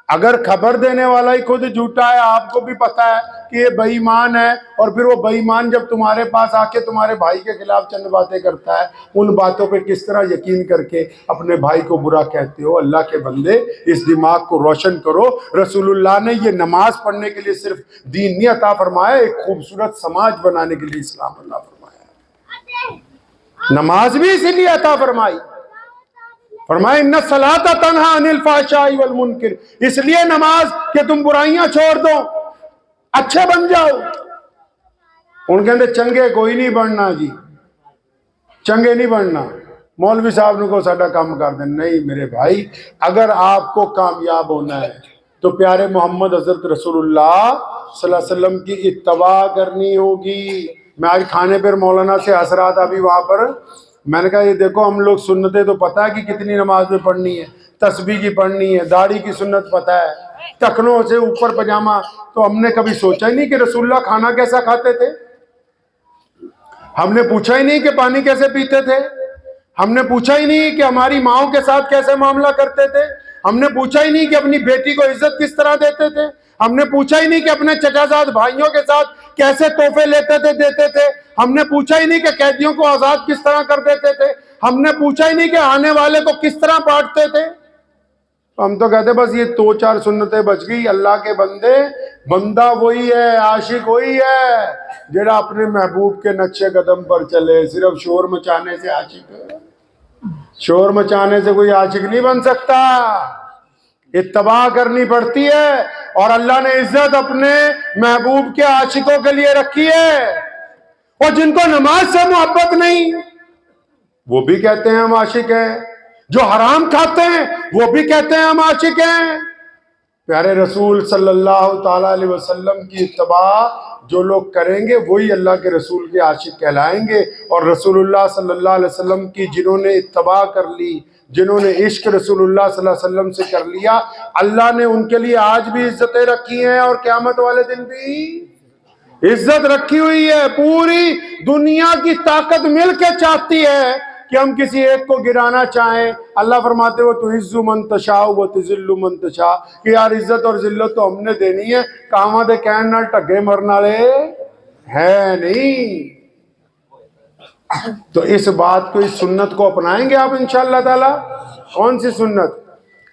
अगर खबर देने वाला ही खुद झूठा है, आपको भी पता है कि ये बेईमान है, और फिर वो बेईमान जब तुम्हारे पास आके तुम्हारे भाई के खिलाफ चंद बातें करता है, उन बातों पे किस तरह यकीन करके अपने भाई को बुरा कहते हो। अल्लाह के बंदे इस दिमाग को रोशन करो। रसूलुल्लाह ने ये नमाज पढ़ने के लिए सिर्फ दीन नहीं अता फरमाया, एक खूबसूरत समाज बनाने के लिए इस्लाम अल्लाह फरमाया। नमाज भी इसीलिए अता फरमाई। फरमाया इन्ना सलाता तन्हा अनिल फाहशाई वल मुनकर, इसलिए नमाज कि तुम बुराइयां छोड़ दो, अच्छे बन जाओ। उनके अंदर चंगे कोई नहीं बनना जी, चंगे नहीं बनना। मौलवी साहब ने को साडा काम कर देना, नहीं मेरे भाई, अगर आपको कामयाब होना है तो प्यारे मोहम्मद हजरत रसूलुल्लाह सल्लल्लाहु अलैहि वसल्लम की इत्तबा करनी होगी। मैं आज खाने पर मौलाना से हंस रहा था अभी वहां पर, मैंने कहा ये देखो हम लोग सुन्नतें तो पता है कि कितनी नमाज में पढ़नी है, तस्बीह की पढ़नी है, दाढ़ी की सुन्नत पता है, टखनों से ऊपर पजामा, तो हमने कभी सोचा ही नहीं कि रसूलुल्लाह खाना कैसा खाते थे, हमने पूछा ही नहीं कि पानी कैसे पीते थे, हमने पूछा ही नहीं कि हमारी माओ के साथ कैसे मामला करते थे, हमने पूछा ही नहीं कि अपनी बेटी को इज्जत किस तरह देते थे, हमने पूछा ही नहीं कि अपने चचाजाद भाइयों के साथ कैसे तोहफे लेते थे देते थे, हमने पूछा ही नहीं कि कैदियों को आजाद किस तरह कर देते थे, हमने पूछा ही नहीं कि आने वाले को किस तरह बांटते थे। हम तो कहते बस ये 2-4 सुन्नतें बच गई। अल्लाह के बंदे, बंदा वही है, आशिक वही है जेड़ा अपने महबूब के नक्शे कदम पर चले। सिर्फ शोर मचाने से आशिक, शोर मचाने से कोई आशिक नहीं बन सकता, इत्तबा करनी पड़ती है। और अल्लाह ने इज्जत अपने महबूब के आशिकों के लिए रखी है। और जिनको नमाज से मोहब्बत नहीं वो भी कहते हैं हम आशिक हैं, जो हराम खाते हैं वो भी कहते हैं हम आशिक हैं। प्यारे रसूल सल्लल्लाहु ताला अलैहि वसल्लम की इत्तबा जो लोग करेंगे वही अल्लाह के रसूल के आशिक कहलाएंगे। और रसूलुल्लाह सल्लल्लाहु अलैहि वसल्लम की जिन्होंने इत्तबा कर ली, जिन्होंने इश्क रसूलुल्लाह सल्लल्लाहु अलैहि वसल्लम से कर लिया, अल्लाह ने उनके लिए आज भी इज्जतें रखी हैं और क़यामत वाले दिन भी इज्जत रखी हुई है। पूरी दुनिया की ताकत मिल के चाहती है कि हम किसी एक को गिराना चाहें। अल्लाह फरमाते वो तो इज्जु मन तशा वो तुजिल्लु मन तशा, कि यार इज्जत और जिल्लत तो हमने देनी है, कामा दे कहन नाल ढगे मरन वाले है नहीं। तो इस बात को, इस सुन्नत को अपनाएंगे आप इंशाअल्लाह ताला। कौन सी सुन्नत?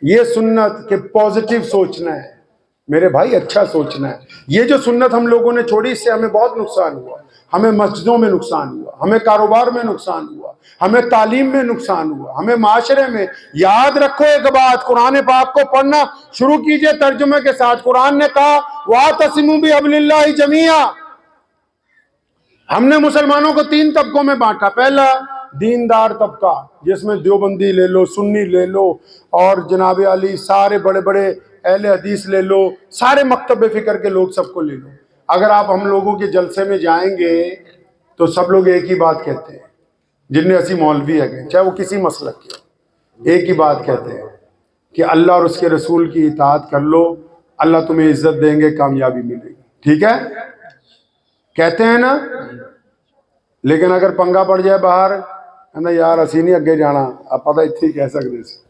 ये सुन्नत के पॉजिटिव सोचना है मेरे भाई, अच्छा सोचना है। ये जो सुन्नत हम लोगों ने छोड़ी, इससे हमें बहुत नुकसान हुआ। हमें मस्जिदों में नुकसान हुआ, हमें कारोबार में नुकसान हुआ, हमें तालीम में नुकसान हुआ, हमें माशरे में। याद रखो एक बात, कुरान पाक को पढ़ना शुरू कीजिए तर्जुमे के साथ। कुरान ने कहा वातसिमू बिहब्लिल्लाहि जमीआ। हमने मुसलमानों को 3 तबकों में बांटा। पहला दीनदार तबका, जिसमें देवबंदी ले लो, सुन्नी ले लो, और जनाब अली सारे बड़े बड़े अहले हदीस ले लो, सारे मकतब फिक्र के लोग, सबको ले लो। अगर आप हम लोगों के जलसे में जाएंगे तो सब लोग एक ही बात कहते हैं, जिनने असी मौलवी है, चाहे वो किसी मसलक के, एक ही बात कहते हैं कि अल्लाह और उसके रसूल की इताअत कर लो, अल्लाह तुम्हें इज्जत देंगे, कामयाबी मिलेगी। ठीक है, कहते हैं ना। लेकिन अगर पंगा पड़ जाए बाहर, कहना यार असी नहीं अगे जाना, आप पता इतनी कह सकते।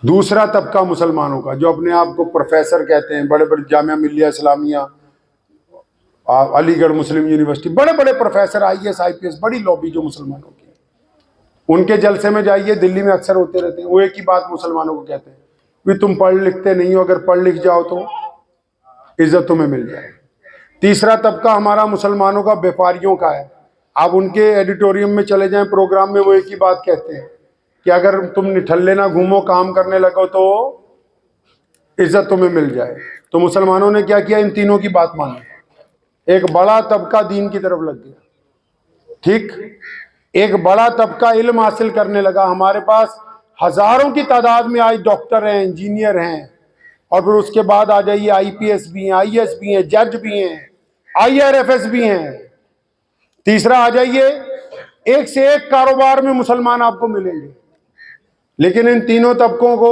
दूसरा तबका मुसलमानों का, जो अपने आप को प्रोफेसर कहते हैं, बड़े बड़े जामिया मिल्लिया इस्लामिया, अलीगढ़ मुस्लिम यूनिवर्सिटी, बड़े बड़े प्रोफेसर, IAS IPS, बड़ी लॉबी जो मुसलमानों की, उनके जलसे में जाइए, दिल्ली में अक्सर होते रहते हैं। वो एक ही बात मुसलमानों को कहते हैं कि तुम पढ़ लिखते नहीं हो, अगर पढ़ लिख जाओ तो इज्जत तुम्हें मिल जाए। तीसरा तबका हमारा मुसलमानों का व्यापारियों का है। आप उनके एडिटोरियम में चले जाएं, प्रोग्राम में, वो एक ही बात कहते हैं कि अगर तुम निठल्ले ना घूमो, काम करने लगो तो इज्जत तुम्हें मिल जाए। तो मुसलमानों ने क्या किया? इन तीनों की बात मानी। एक बड़ा तबका दीन की तरफ लग गया, ठीक। एक बड़ा तबका इल्म हासिल करने लगा। हमारे पास हजारों की तादाद में आज डॉक्टर हैं, इंजीनियर हैं, और फिर उसके बाद आ जाइए IPS भी हैं, IAS भी हैं, जज भी हैं, IRFS भी हैं। तीसरा आ जाइए, एक से एक कारोबार में मुसलमान आपको मिलेंगे। लेकिन इन तीनों तबकों को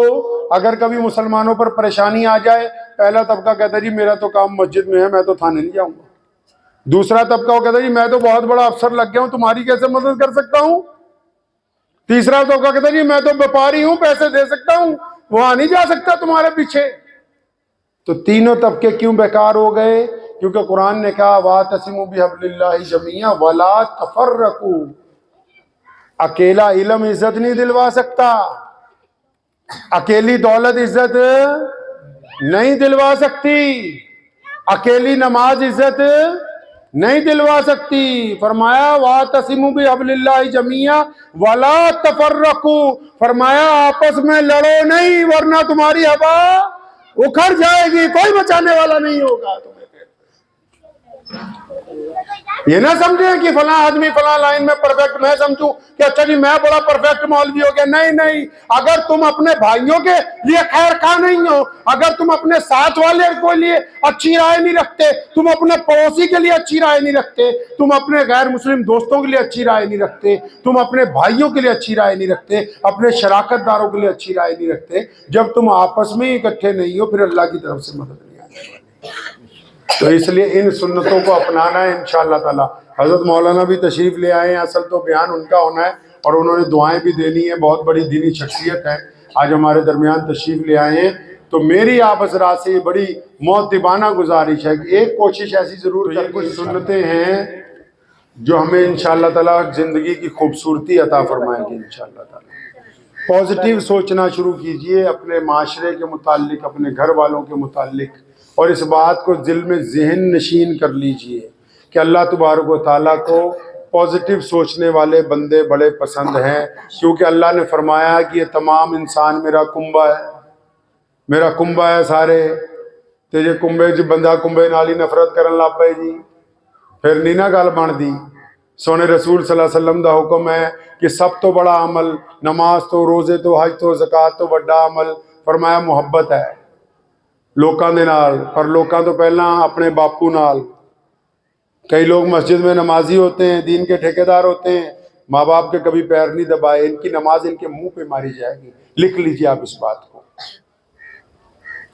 अगर कभी मुसलमानों पर परेशानी आ जाए, पहला तबका कहता है जी मेरा तो काम मस्जिद में है, मैं तो थाने नहीं जाऊंगा। दूसरा तबका वो कहता है जी मैं तो बहुत बड़ा अफसर लग गया हूं, तुम्हारी कैसे मदद कर सकता हूं। तीसरा तबका कहता है जी मैं तो व्यापारी हूं, पैसे दे सकता हूं, वहां नहीं जा सकता तुम्हारे पीछे। तो तीनों तबके क्यों बेकार हो गए? क्योंकि कुरान ने कहा वातसिमू बिहब्लिल्लाहि जमीआ वला तफर्रकू। अकेला इल्म इज्जत नहीं दिलवा सकता, अकेली दौलत इज्जत नहीं दिलवा सकती, अकेली नमाज इज्जत नहीं दिलवा सकती। फरमाया वातसिमू बिहब्लिल्लाहि जमीआ वला तफर्रकू। फरमाया आपस में लड़ो नहीं, वरना तुम्हारी हवा उखड़ जाएगी, कोई बचाने वाला नहीं होगा तुम्हें। ये ना समझे कि फला आदमी फला लाइन में परफेक्ट, मैं समझूं कि अच्छा जी मैं बड़ा परफेक्ट मौलवी हो गया। नहीं नहीं, अगर तुम अपने भाइयों के लिए खैर खा नहीं हो, अगर तुम अपने साथ वाले को लिए अच्छी राय नहीं रखते, तुम अपने पड़ोसी के लिए अच्छी राय नहीं रखते, तुम अपने गैर मुस्लिम दोस्तों के लिए अच्छी राय नहीं रखते, तुम अपने भाइयों के लिए अच्छी राय नहीं रखते, अपने शराकतदारों के लिए अच्छी राय नहीं रखते, जब तुम आपस में इकट्ठे नहीं हो, फिर अल्लाह की तरफ से मदद नहीं आने वाली। तो इसलिए इन सुन्नतों को अपनाना है इंशाअल्लाह ताला। हजरत मौलाना भी तशरीफ ले आए हैं, असल तो बयान उनका होना है, और उन्होंने दुआएं भी देनी है। बहुत बड़ी दीनी शख्सियत है, आज हमारे दरमियान तशरीफ ले आए हैं। तो मेरी आप हज़रात से बड़ी मौतिबाना गुजारिश है कि एक कोशिश ऐसी जरूर करें। कुछ सुन्नतें हैं जो हमें इंशाअल्लाह ताला जिंदगी की खूबसूरती अता फरमाएंगे इंशाअल्लाह ताला। पॉजिटिव सोचना शुरू कीजिए अपने माशरे के मुताल्लिक, अपने घर वालों के मुताल्लिक, और इस बात को दिल में ज़हन नशीन कर लीजिए कि अल्लाह तबारक व तआला को पॉजिटिव सोचने वाले बंदे बड़े पसंद हैं। क्योंकि अल्लाह ने फरमाया कि ये तमाम इंसान मेरा कुंबा है, मेरा कुंबा है सारे। तो ये कुंबे च बंदा कुंबे नाल ही नफरत करन लग पे जी, फिर नहीं ना गल बनती। सोने रसूल सल्लल्लाहु अलैहि वसल्लम दा हुक्म है कि सब तो बड़ा अमल, नमाज तो, रोज़े तो, हज तो, ज़कात तो वड्डा अमल, फरमाया मुहब्बत है लोगों दे नाल, पर लोगों तो पहला अपने बापू नाल। कई लोग मस्जिद में नमाजी होते हैं, दीन के ठेकेदार होते हैं, माँ बाप के कभी पैर नहीं दबाए, इनकी नमाज इनके मुंह पे मारी जाएगी। लिख लीजिए आप इस बात को।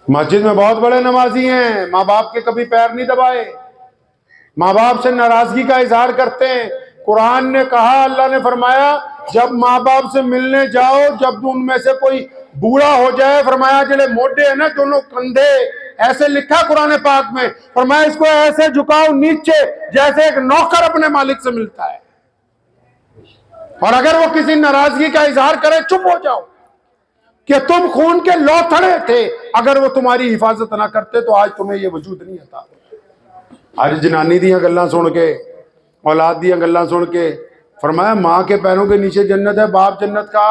मस्जिद में बहुत बड़े नमाजी हैं, माँ बाप के कभी पैर नहीं दबाए, माँ बाप से नाराजगी का इजहार करते हैं, कुरान ने कहा, अल्लाह ने फरमाया जब माँ बाप से मिलने जाओ, जब उनमें से कोई बूढ़ा हो जाए, फरमाया जड़े मोटे है ना दोनों कंधे, ऐसे लिखा कुरान पाक में, फरमाया इसको ऐसे झुकाओ नीचे जैसे एक नौकर अपने मालिक से मिलता है, और अगर वो किसी नाराजगी का इजहार करे चुप हो जाओ कि तुम खून के लौथड़े थे, अगर वो तुम्हारी हिफाजत ना करते तो आज तुम्हें ये वजूद नहीं आता। आज जनानी दियां गल्लां सुन के, औलाद दियां गल्लां सुन के, फरमाया मां के पैरों के नीचे जन्नत है, बाप जन्नत का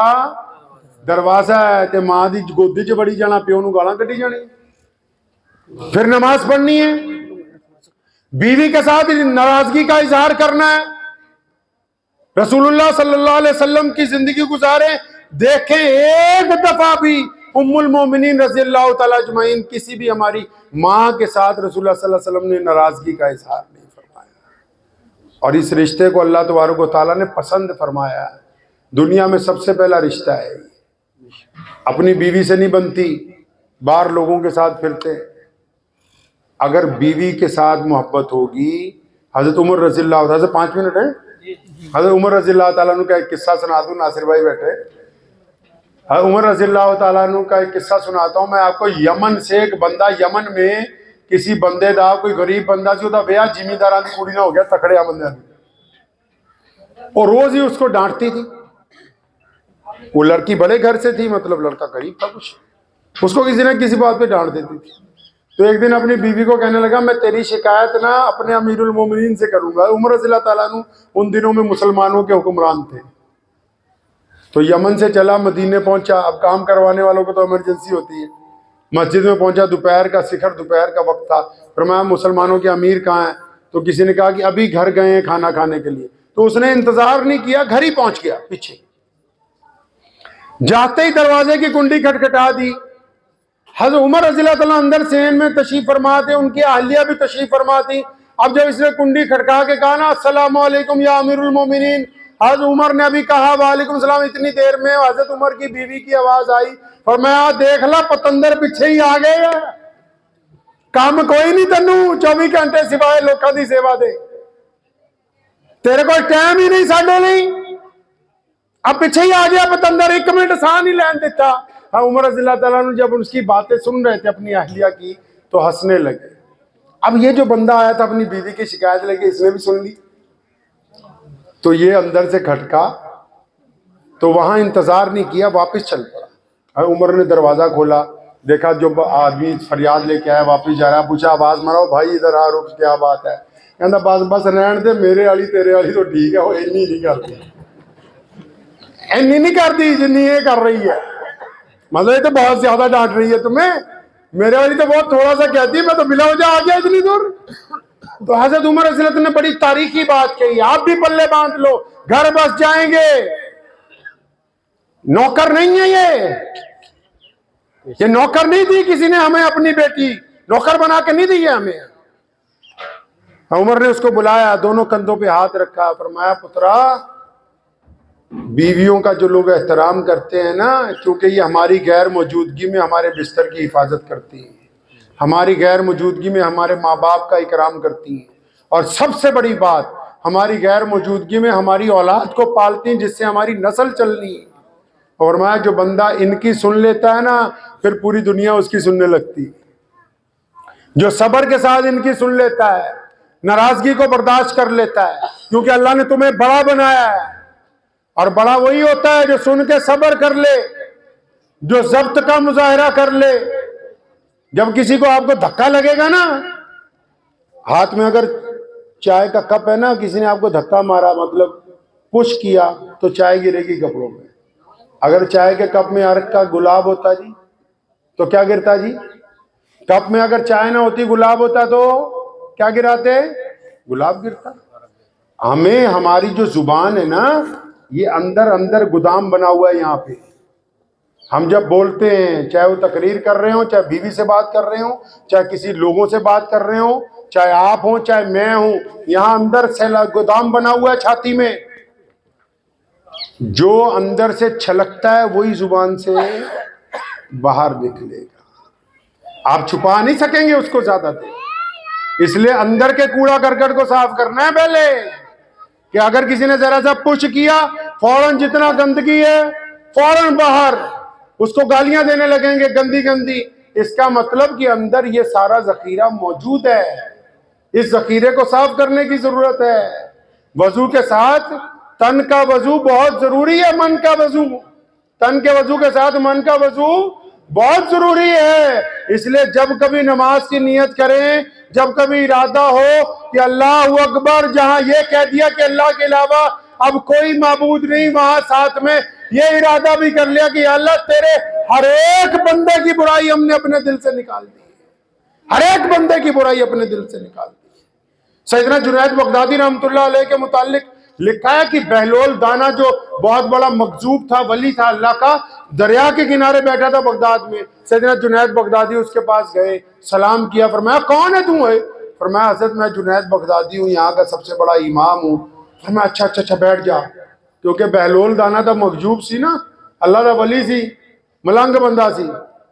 दरवाजा है, ते मां दी गोदी च बड़ी जाना, प्यो नूं गालां कड्ढी जानी, फिर नमाज पढ़नी है, बीवी के साथ नाराजगी का इजहार करना है। रसूलुल्लाह सल्लल्लाहु अलैहि वसल्लम की जिंदगी गुजारे, देखें एक दफा भी उम्मुल मोमिनीन रज़ियल्लाहु तआला अजमईन किसी भी हमारी मां के साथ रसूलुल्लाह सल्लल्लाहु अलैहि वसल्लम ने नाराजगी का इजहार नहीं फरमाया। और इस रिश्ते को अल्लाह तबारक व तआला ने पसंद फरमाया है। दुनिया में सबसे पहला रिश्ता है, अपनी बीवी से नहीं बनती, बाहर लोगों के साथ फिरते। अगर बीवी के साथ मोहब्बत होगी, हजरत उमर रज़ियल्लाहु, हजरत 5 मिनट है, हजरत उमर रज़ियल्लाहु ताला अन्हु का एक किस्सा सुना दूं, नासिर भाई बैठे, हजरत उमर रज़ियल्लाहु ताला अन्हु का एक किस्सा सुनाता हूं मैं आपको। यमन से एक बंदा, यमन में किसी बंदे दा, कोई गरीब बंदा सी, ओदा ब्याह जिमींदारां दी कुड़ी ना हो गया, तकड़िया बंदे दी, और रोज ही उसको डांटती थी। वो लड़की बड़े घर से थी, मतलब लड़का गरीब था कुछ, उसको किसी ने किसी बात पे डांट देती थी। तो एक दिन अपनी बीवी को कहने लगा, मैं तेरी शिकायत ना अपने अमीरुल मोमिनीन से करूंगा। उमर रज़ियल्लाहु ताला अन्हु उन दिनों में मुसलमानों के हुक्मरान थे। तो यमन से चला, मदीने पहुंचा। अब काम करवाने वालों को तो इमरजेंसी होती है। मस्जिद में पहुंचा, दोपहर का शिखर, दोपहर का वक्त था। फरमाया मुसलमानों के अमीर कहाँ हैं? तो किसी ने कहा कि अभी घर गए हैं खाना खाने के लिए। तो उसने इंतजार नहीं किया, घर ही पहुंच गया। पीछे जाते ही दरवाजे की कुंडी खटखटा दी। हज़रत उमर रज़ियल्लाहु ताला अंदर सेन में तशरीफ फरमा थे, उनकी अहलिया भी तशरीफ फरमा थी। अब जब इसने कुंडी खटका के कहा ना, अस्सलामु अलैकुम या अमीरुल मोमिनीन, हज़रत उमर ने अभी कहा वालेकुम सलाम, इतनी देर में हज़रत उमर की बीवी की आवाज आई, फरमाया देख ला पतंदर पीछे ही आ गए हैं, काम कोई नहीं तेनू 24 घंटे सिवाय लोगों की सेवा दे, तेरे को टाइम ही नहीं साडे लिए, अब पीछे ही आ गया पतंदर, 1 मिनट साह नहीं लैन देता। हाँ, उमर रज़ियल्लाहु ताला अन्हु जब उसकी बातें सुन रहे थे अपनी अहलिया की, तो हंसने लगे। अब ये जो बंदा आया था अपनी बीवी की शिकायत लेके, इसने भी सुन ली, तो ये अंदर से खटका, तो वहां इंतजार नहीं किया, वापस चल पड़ा। उमर ने दरवाजा खोला, देखा जो आदमी फरियाद लेके आया वापस जा रहा, पूछा आवाज मारो भाई इधर आ, रुक, क्या बात है? कहता बस बस रहन दे, मेरे वाली तेरे वाली तो ठीक है, वो इन्नी नहीं करती, इन्नी नहीं करती जिन्नी ये कर रही है, मतलब ये तो बहुत ज्यादा डांट रही है तुम्हें, मेरे वाली तो बहुत थोड़ा सा कहती है, मैं तो बिला वजह आ गया इतनी दूर। तो हज़रत उमर रज़ियल्लाहु ने बड़ी तारीखी बात कही, आप भी पल्ले बांध लो, घर बस जाएंगे, नौकर नहीं है ये नौकर नहीं दी किसी ने हमें, अपनी बेटी नौकर बना के नहीं दी है हमें। उमर ने उसको बुलाया, दोनों कंधों पे हाथ रखा, फरमाया पुत्रा, बीवियों का जो लोग एहतराम करते हैं ना, क्योंकि ये हमारी गैर मौजूदगी में हमारे बिस्तर की हिफाजत करती हैं, हमारी गैर मौजूदगी में हमारे माँ बाप का इकराम करती हैं, और सबसे बड़ी बात, हमारी गैर मौजूदगी में हमारी औलाद को पालती हैं, जिससे हमारी नस्ल चलनी है। और मैं जो बंदा इनकी सुन लेता है ना, फिर पूरी दुनिया उसकी सुनने लगती है। जो सब्र के साथ इनकी सुन लेता है, नाराजगी को बर्दाश्त कर लेता है, क्योंकि अल्लाह ने तुम्हें बड़ा बनाया है, और बड़ा वही होता है जो सुन के सब्र कर ले, जो जब्त का मुजाहरा कर ले। जब किसी को आपको धक्का लगेगा ना, हाथ में अगर चाय का कप है ना, किसी ने आपको धक्का मारा, मतलब पुश किया, तो चाय गिरेगी कपड़ों में। अगर चाय के कप में अर्क का गुलाब होता जी, तो क्या गिरता जी? कप में अगर चाय ना होती, गुलाब होता, तो क्या गिराते? गुलाब गिरता। हमें हमारी जो जुबान है ना, ये अंदर अंदर गोदाम बना हुआ है यहाँ पे। हम जब बोलते हैं, चाहे वो तकरीर कर रहे हो, चाहे बीवी से बात कर रहे हो, चाहे किसी लोगों से बात कर रहे हो, चाहे आप हो चाहे मैं हूं, यहाँ अंदर से गोदाम बना हुआ है छाती में। जो अंदर से छलकता है वही जुबान से बाहर निकलेगा। आप छुपा नहीं सकेंगे उसको ज्यादा देर, इसलिए अंदर के कूड़ा करकट को साफ करना है पहले, कि अगर किसी ने जरा सा पुश किया, फौरन जितना गंदगी है फौरन बाहर, उसको गालियां देने लगेंगे गंदी गंदी। इसका मतलब कि अंदर ये सारा जखीरा मौजूद है, इस जखीरे को साफ करने की जरूरत है। वजू के साथ तन का वजू बहुत जरूरी है, मन का वजू, तन के वजू के साथ मन का वजू बहुत जरूरी है। इसलिए जब कभी नमाज की नियत करें, जब कभी इरादा हो कि अल्लाह अकबर, जहां ये कह दिया कि अल्लाह के अलावा अब कोई माबूद नहीं, वहां साथ में ये इरादा भी कर लिया कि अल्लाह तेरे हर एक बंदे की बुराई हमने अपने दिल से निकाल दी, हर एक बंदे की बुराई अपने दिल से निकाल दी। सैयदना जुनैद बगदादी रहमतुल्लाह अलैह के मुतालिक लिखा है कि बहलोल दाना जो बहुत बड़ा मखजूब था, वली था अल्लाह का, दरिया के किनारे बैठा था बगदाद में। सैयदना जुनैद बगदादी उसके पास गए, सलाम किया, फरमाया कौन है तू? है फरमाया हज़रत मैं जुनैद बगदादी हूँ, यहाँ का सबसे बड़ा इमाम हूँ। फरमाया अच्छा अच्छा अच्छा बैठ जा, क्योंकि बहलोल दाना तो मखजूब सी ना, अल्लाह का वली सी, मलंग बंदा सी।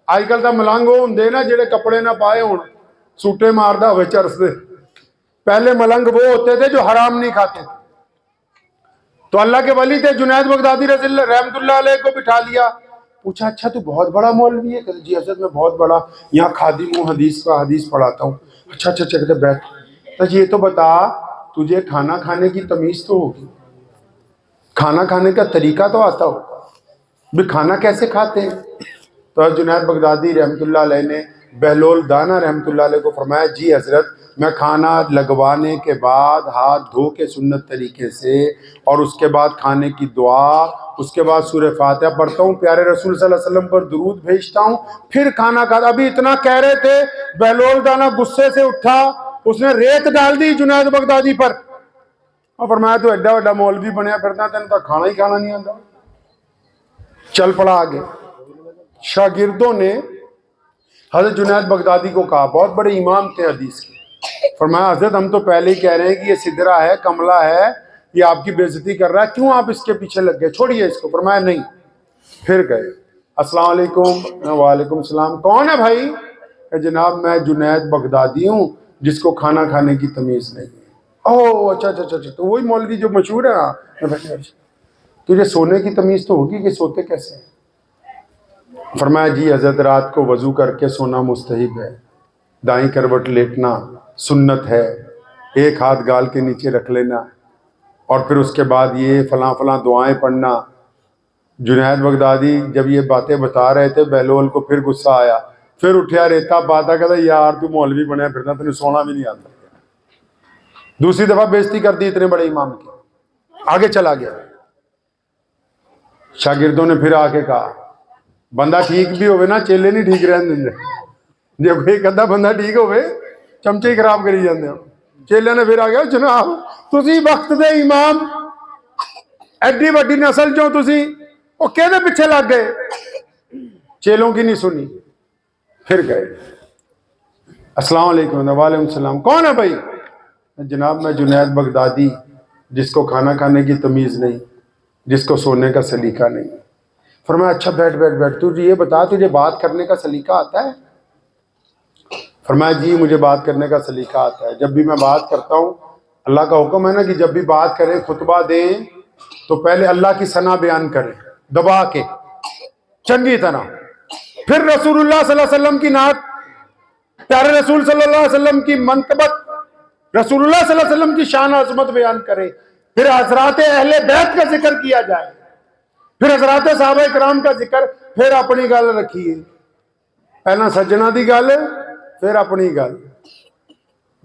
आजकल तो मलंग वो होंगे ना जेडे कपड़े ना पाए हो, सूटे मारदा हो चरस दे। पहले मलंग वो होते थे जो हराम नहीं खाते थे। तो अल्लाह के वली थे जुनैद बगदादी रहमतुल्लाह अलैह को बिठा लिया, पूछा अच्छा तू बहुत बड़ा मौलवी है? कहते जी हज़रत मैं बहुत बड़ा यहाँ खादिम हूँ, हदीस पढ़ाता हूँ। अच्छा अच्छा अच्छा, कहते बैठ। तो ये तो बता, तुझे खाना खाने की तमीज़ तो होगी, खाना खाने का तरीका तो आता होगा, भी खाना कैसे खाते हैं? तो जुनैद बगदादी रहमतुल्लाह अलैह ने बहलोल दाना रहमतुल्लाह अलैह को फरमाया जी हज़रत मैं खाना लगवाने के बाद हाथ धो के सुन्नत तरीके से, और उसके बाद खाने की दुआ, उसके बाद सूरह फातिहा पढ़ता हूँ, प्यारे रसूल सल्लल्लाहु अलैहि वसल्लम पर दुरूद भेजता हूँ, फिर खाना खाता। अभी इतना कह रहे थे, बहलोल दाना गुस्से से उठा, उसने रेत डाल दी जुनैद बगदादी पर और फरमाया तो एडा वड्डा मौलवी बनया फिरदा, तेन तो खाना ही खाना नहीं आता। चल पड़ा आगे। शागिर्दों ने हज़रत जुनैद बगदादी को कहा, बहुत बड़े इमाम थे हदीस के, फरमाया हज़रत हम तो पहले ही कह रहे हैं कि ये सिदरा है, कमला है, ये आपकी बेइज्जती कर रहा है, क्यों आप इसके पीछे लग गए, छोड़िए इसको। फरमाया नहीं। फिर गए, अस्सलाम वालेकुम। वालेकुम सलाम। कौन है भाई? जनाब मैं जुनैद बगदादी हूँ जिसको खाना खाने की तमीज़ नहीं है। ओह अच्छा अच्छा अच्छा, तो वही मौलवी जो मशहूर है। तुझे सोने की तमीज़ तो होगी कि सोते कैसे हैं? फरमाया जी हज़रत रात को वज़ू करके सोना मुस्तहिब है, दाईं करवट लेटना सुन्नत है, एक हाथ गाल के नीचे रख लेना, और फिर उसके बाद ये फलां फलां दुआएं पढ़ना। जुनैद बगदादी जब ये बातें बता रहे थे, बहलोल को फिर गुस्सा आया, फिर उठा रेता पाता, कहता यार तू मौलवी बनया फिरना, तेन सोना भी नहीं आता। दूसरी दफ़ा बेइज्जती कर दी इतने बड़े इमाम की, आगे चला गया। शागिर्दों ने फिर आके कहा, बंदा ठीक भी होवे ना, चेले नहीं ठीक रहने देंगे, जो कोई कदा बंदा ठीक होवे चमचे ही खराब करी जाते हो। चेले ने फिर आ गया, जनाब तुसी वक्त दे इमाम, एडी वड्डी नस्ल चो तुसी वो कहदे पिछे लग गए? चेलों की नहीं सुनी, फिर गए। अस्सलाम वालेकुम। वालेकुम सलाम। कौन है भाई? जनाब मैं जुनैद बगदादी, जिसको खाना खाने की तमीज़ नहीं, जिसको सोने का सलीका नहीं। फरमाया अच्छा बैठ बैठ बैठ, तुझे ये बता तुझे बात करने का सलीका आता है? फरमाया जी मुझे बात करने का सलीका आता है, जब भी मैं बात करता हूँ, अल्लाह का हुक्म है ना कि जब भी बात करें, खुतबा दें, तो पहले अल्लाह की सना बयान करें दबा के चंगी तरह, फिर रसूलुल्लाह सल्लल्लाहु अलैहि वसल्लम की नात, प्यारे रसूल सल्लल्लाहु अलैहि वसल्लम की मनकबत, रसूलुल्लाह सल्लल्लाहु अलैहि वसल्लम की शान अज़मत बयान करें, फिर हज़रात अहले बैत का जिक्र किया जाए, फिर हज़रात सहाबा किराम का जिक्र, फिर अपनी गल रखिए, पहला सज्जना की गल फिर अपनी गल।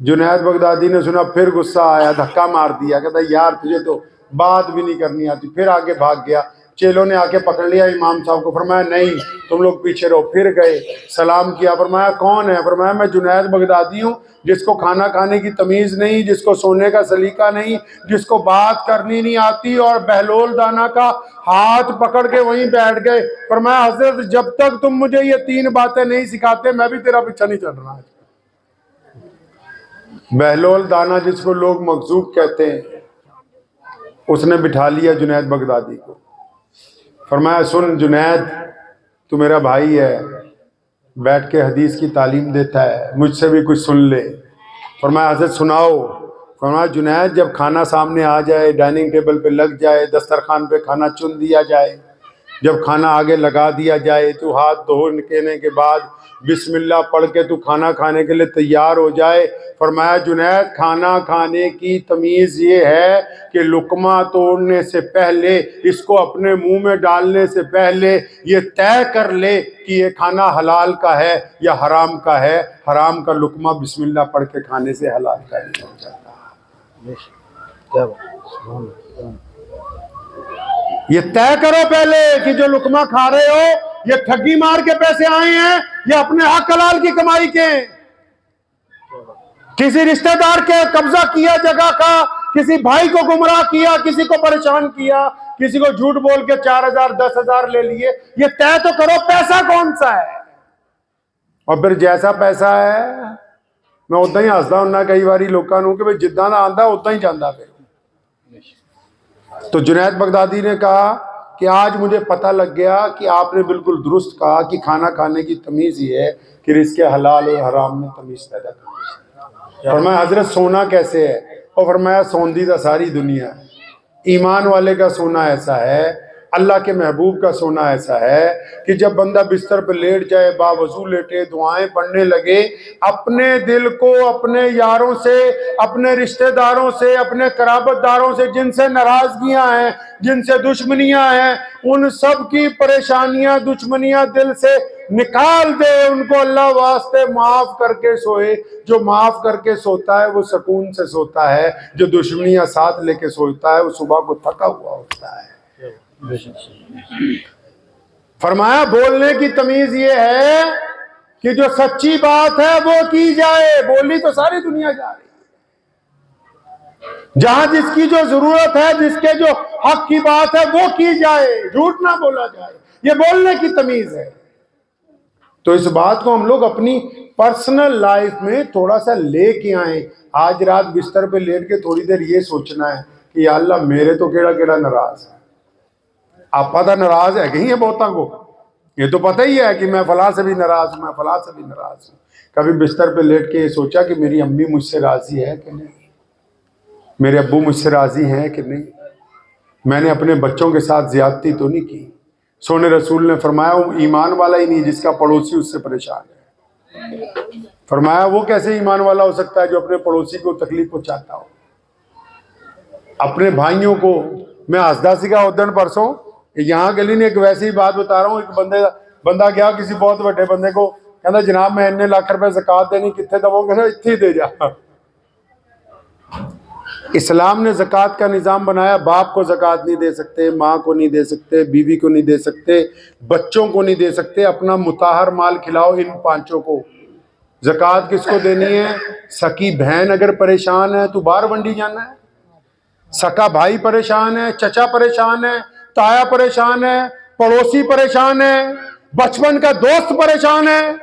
जुनैद बगदादी ने सुना, फिर गुस्सा आया, धक्का मार दिया, कहता यार तुझे तो बात भी नहीं करनी आती। फिर आगे भाग गया। चेलों ने आके पकड़ लिया इमाम साहब को, फरमाया नहीं तुम लोग पीछे रहो। फिर गए, सलाम किया, फरमाया कौन है? फरमाया मैं जुनैद बगदादी हूँ, जिसको खाना खाने की तमीज़ नहीं, जिसको सोने का सलीका नहीं, जिसको बात करनी नहीं आती। और बहलोल दाना का हाथ पकड़ के वहीं बैठ गए। फरमाया हज़रत जब तक तुम मुझे ये 3 बातें नहीं सिखाते, मैं भी तेरा पीछा नहीं चल रहा। बहलोल दाना जिसको लोग मखजूब कहते हैं, उसने बिठा लिया जुनैद बगदादी को। फरमाया सुन जुनैद, तू मेरा भाई है, बैठ के हदीस की तालीम देता है, मुझसे भी कुछ सुन ले। फरमाया हज़रत सुनाओ। फरमाया जुनैद जब खाना सामने आ जाए, डाइनिंग टेबल पे लग जाए, दस्तरखान पे खाना चुन दिया जाए, जब खाना आगे लगा दिया जाए, तो हाथ धोने के बाद बिस्मिल्लाह पढ़ के तू खाना खाने के लिए तैयार हो जाए। फरमाया जुनैद खाना खाने की तमीज़ ये है कि लुकमा तोड़ने से पहले, इसको अपने मुंह में डालने से पहले ये तय कर ले कि ये खाना हलाल का है या हराम का है। हराम का लुकमा बिस्मिल्लाह पढ़ के खाने से हलाल का नहीं हो जाता। ये तय करो पहले कि जो लुकमा खा रहे हो ये ठगी मार के पैसे आए हैं या अपने हक हलाल की कमाई के। किसी रिश्तेदार के कब्जा किया जगह का, किसी भाई को गुमराह किया, किसी को परेशान किया, किसी को झूठ बोल के 4,000 10,000 ले लिए। ये तय तो करो पैसा कौन सा है। और फिर जैसा पैसा है मैं उदा ही हसदा हूं कई बारी लोगों कि भाई जिदा ना आंदा उदा ही जाता। फिर तो जुनैद बगदादी ने कहा कि आज मुझे पता लग गया कि आपने बिल्कुल दुरुस्त कहा कि खाना खाने की तमीज़ ये है कि रिज़्क़ हलाल और हराम में तमीज़ पैदा करनी। फरमाया हजरत सोना कैसे है? और फरमाया सौंदी तो सारी दुनिया है। ईमान वाले का सोना ऐसा है, अल्लाह के महबूब का सोना ऐसा है कि जब बंदा बिस्तर पर लेट जाए, बावजू लेटे, दुआएं पढ़ने लगे, अपने दिल को अपने यारों से, अपने रिश्तेदारों से, अपने कराबतदारों से जिनसे नाराजगियां हैं, जिनसे दुश्मनियां हैं, उन सब की परेशानियां, दुश्मनियां दिल से निकाल दे, उनको अल्लाह वास्ते माफ करके सोए। जो माफ करके सोता है वो सुकून से सोता है, जो दुश्मनियां साथ लेके सोता है वो सुबह को थका हुआ होता है। फरमाया बोलने की तमीज ये है कि जो सच्ची बात है वो की जाए। बोली तो सारी दुनिया जा रही है, जहां जिसकी जो जरूरत है, जिसके जो हक की बात है वो की जाए, झूठ ना बोला जाए। ये बोलने की तमीज है। तो इस बात को हम लोग अपनी पर्सनल लाइफ में थोड़ा सा लेके आए। आज रात बिस्तर पे लेट के थोड़ी देर ये सोचना है कि या अल्लाह मेरे तो केड़ा केड़ा नाराज है। आप पता नाराज है कहीं है बहुतों को, ये तो पता ही है कि मैं फलां से भी नाराज हूं, मैं फलां से भी नाराज हूं। कभी बिस्तर पे लेट के ये सोचा कि मेरी अम्मी मुझसे राजी है कि नहीं, मेरे अब्बू मुझसे राजी हैं कि नहीं, मैंने अपने बच्चों के साथ ज्यादती तो नहीं की। सोने रसूल ने फरमाया वो ईमान वाला ही नहीं जिसका पड़ोसी उससे परेशान है। फरमाया वो कैसे ईमान वाला हो सकता है जो अपने पड़ोसी को तकलीफ पहुंचाता हो। अपने भाइयों को मैं हसदासी का उदन परसों यहाँ गली ने एक वैसी ही बात बता रहा हूँ। एक बंदा गया किसी बहुत बड़े बंदे को, कहना जनाब मैं इन्ने लाख रुपए ज़कात देनी, कितने दवो? कहना इत्थे ही दे जा। इस्लाम ने ज़कात का निज़ाम बनाया, बाप को ज़कात नहीं दे सकते, माँ को नहीं दे सकते, बीवी को नहीं दे सकते, बच्चों को नहीं दे सकते। अपना मुताहर माल खिलाओ इन पांचों को। ज़कात किसको देनी है? सकी बहन अगर परेशान है तो बाहर मंडी जाना है, सका भाई परेशान है, चचा परेशान है, ताया परेशान है, पड़ोसी परेशान है, बचपन का दोस्त परेशान है,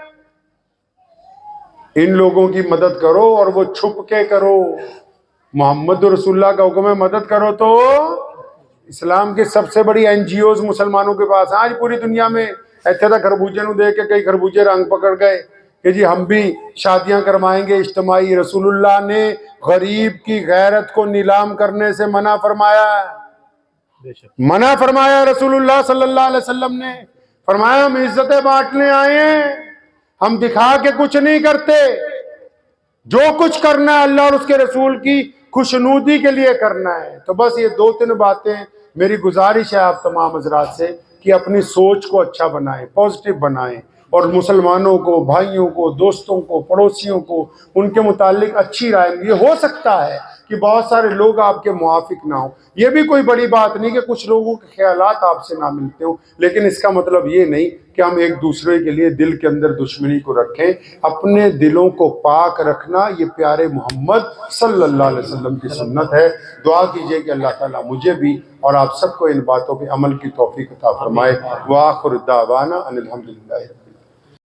इन लोगों की मदद करो और वो छुप के करो। मोहम्मद रसूलुल्लाह का हुक्म है मदद करो। तो इस्लाम की सबसे बड़ी एनजीओज मुसलमानों के पास आज पूरी दुनिया में। ऐसे तो खरबूजे ਨੂੰ देख के कई खरबूजे रंग पकड़ गए कि जी हम भी शादियां करवाएंगे इज्तिमाई। रसूलुल्लाह ने गरीब की गैरत को नीलाम करने से मना फरमाया, मना फरमाया। रसूलुल्लाह सल्लल्लाहु अलैहि वसल्लम ने फरमाया हम इज्जतें बांटने आए हैं, हम दिखा के कुछ नहीं करते। जो कुछ करना है अल्लाह और उसके रसूल की खुशनूदी के लिए करना है। तो बस ये 2-3 बातें मेरी गुजारिश है आप तमाम हजरात से कि अपनी सोच को अच्छा बनाएं, पॉजिटिव बनाएं और मुसलमानों को, भाइयों को, दोस्तों को, पड़ोसियों को उनके मुतालिक अच्छी राय। ये हो सकता है कि बहुत सारे लोग आपके मुआफिक ना हो, ये भी कोई बड़ी बात नहीं कि कुछ लोगों के ख्यालात आपसे ना मिलते हो, लेकिन इसका मतलब ये नहीं कि हम एक दूसरे के लिए दिल के अंदर दुश्मनी को रखें। अपने दिलों को पाक रखना ये प्यारे मोहम्मद सल्लल्लाहु अलैहि वसल्लम की सुन्नत है। दुआ कीजिए कि अल्लाह ताला मुझे भी और आप सबको इन बातों पे अमल की तौफीक अता फरमाए। व आखिर दावाना अनिल हम्दुलिल्लाह।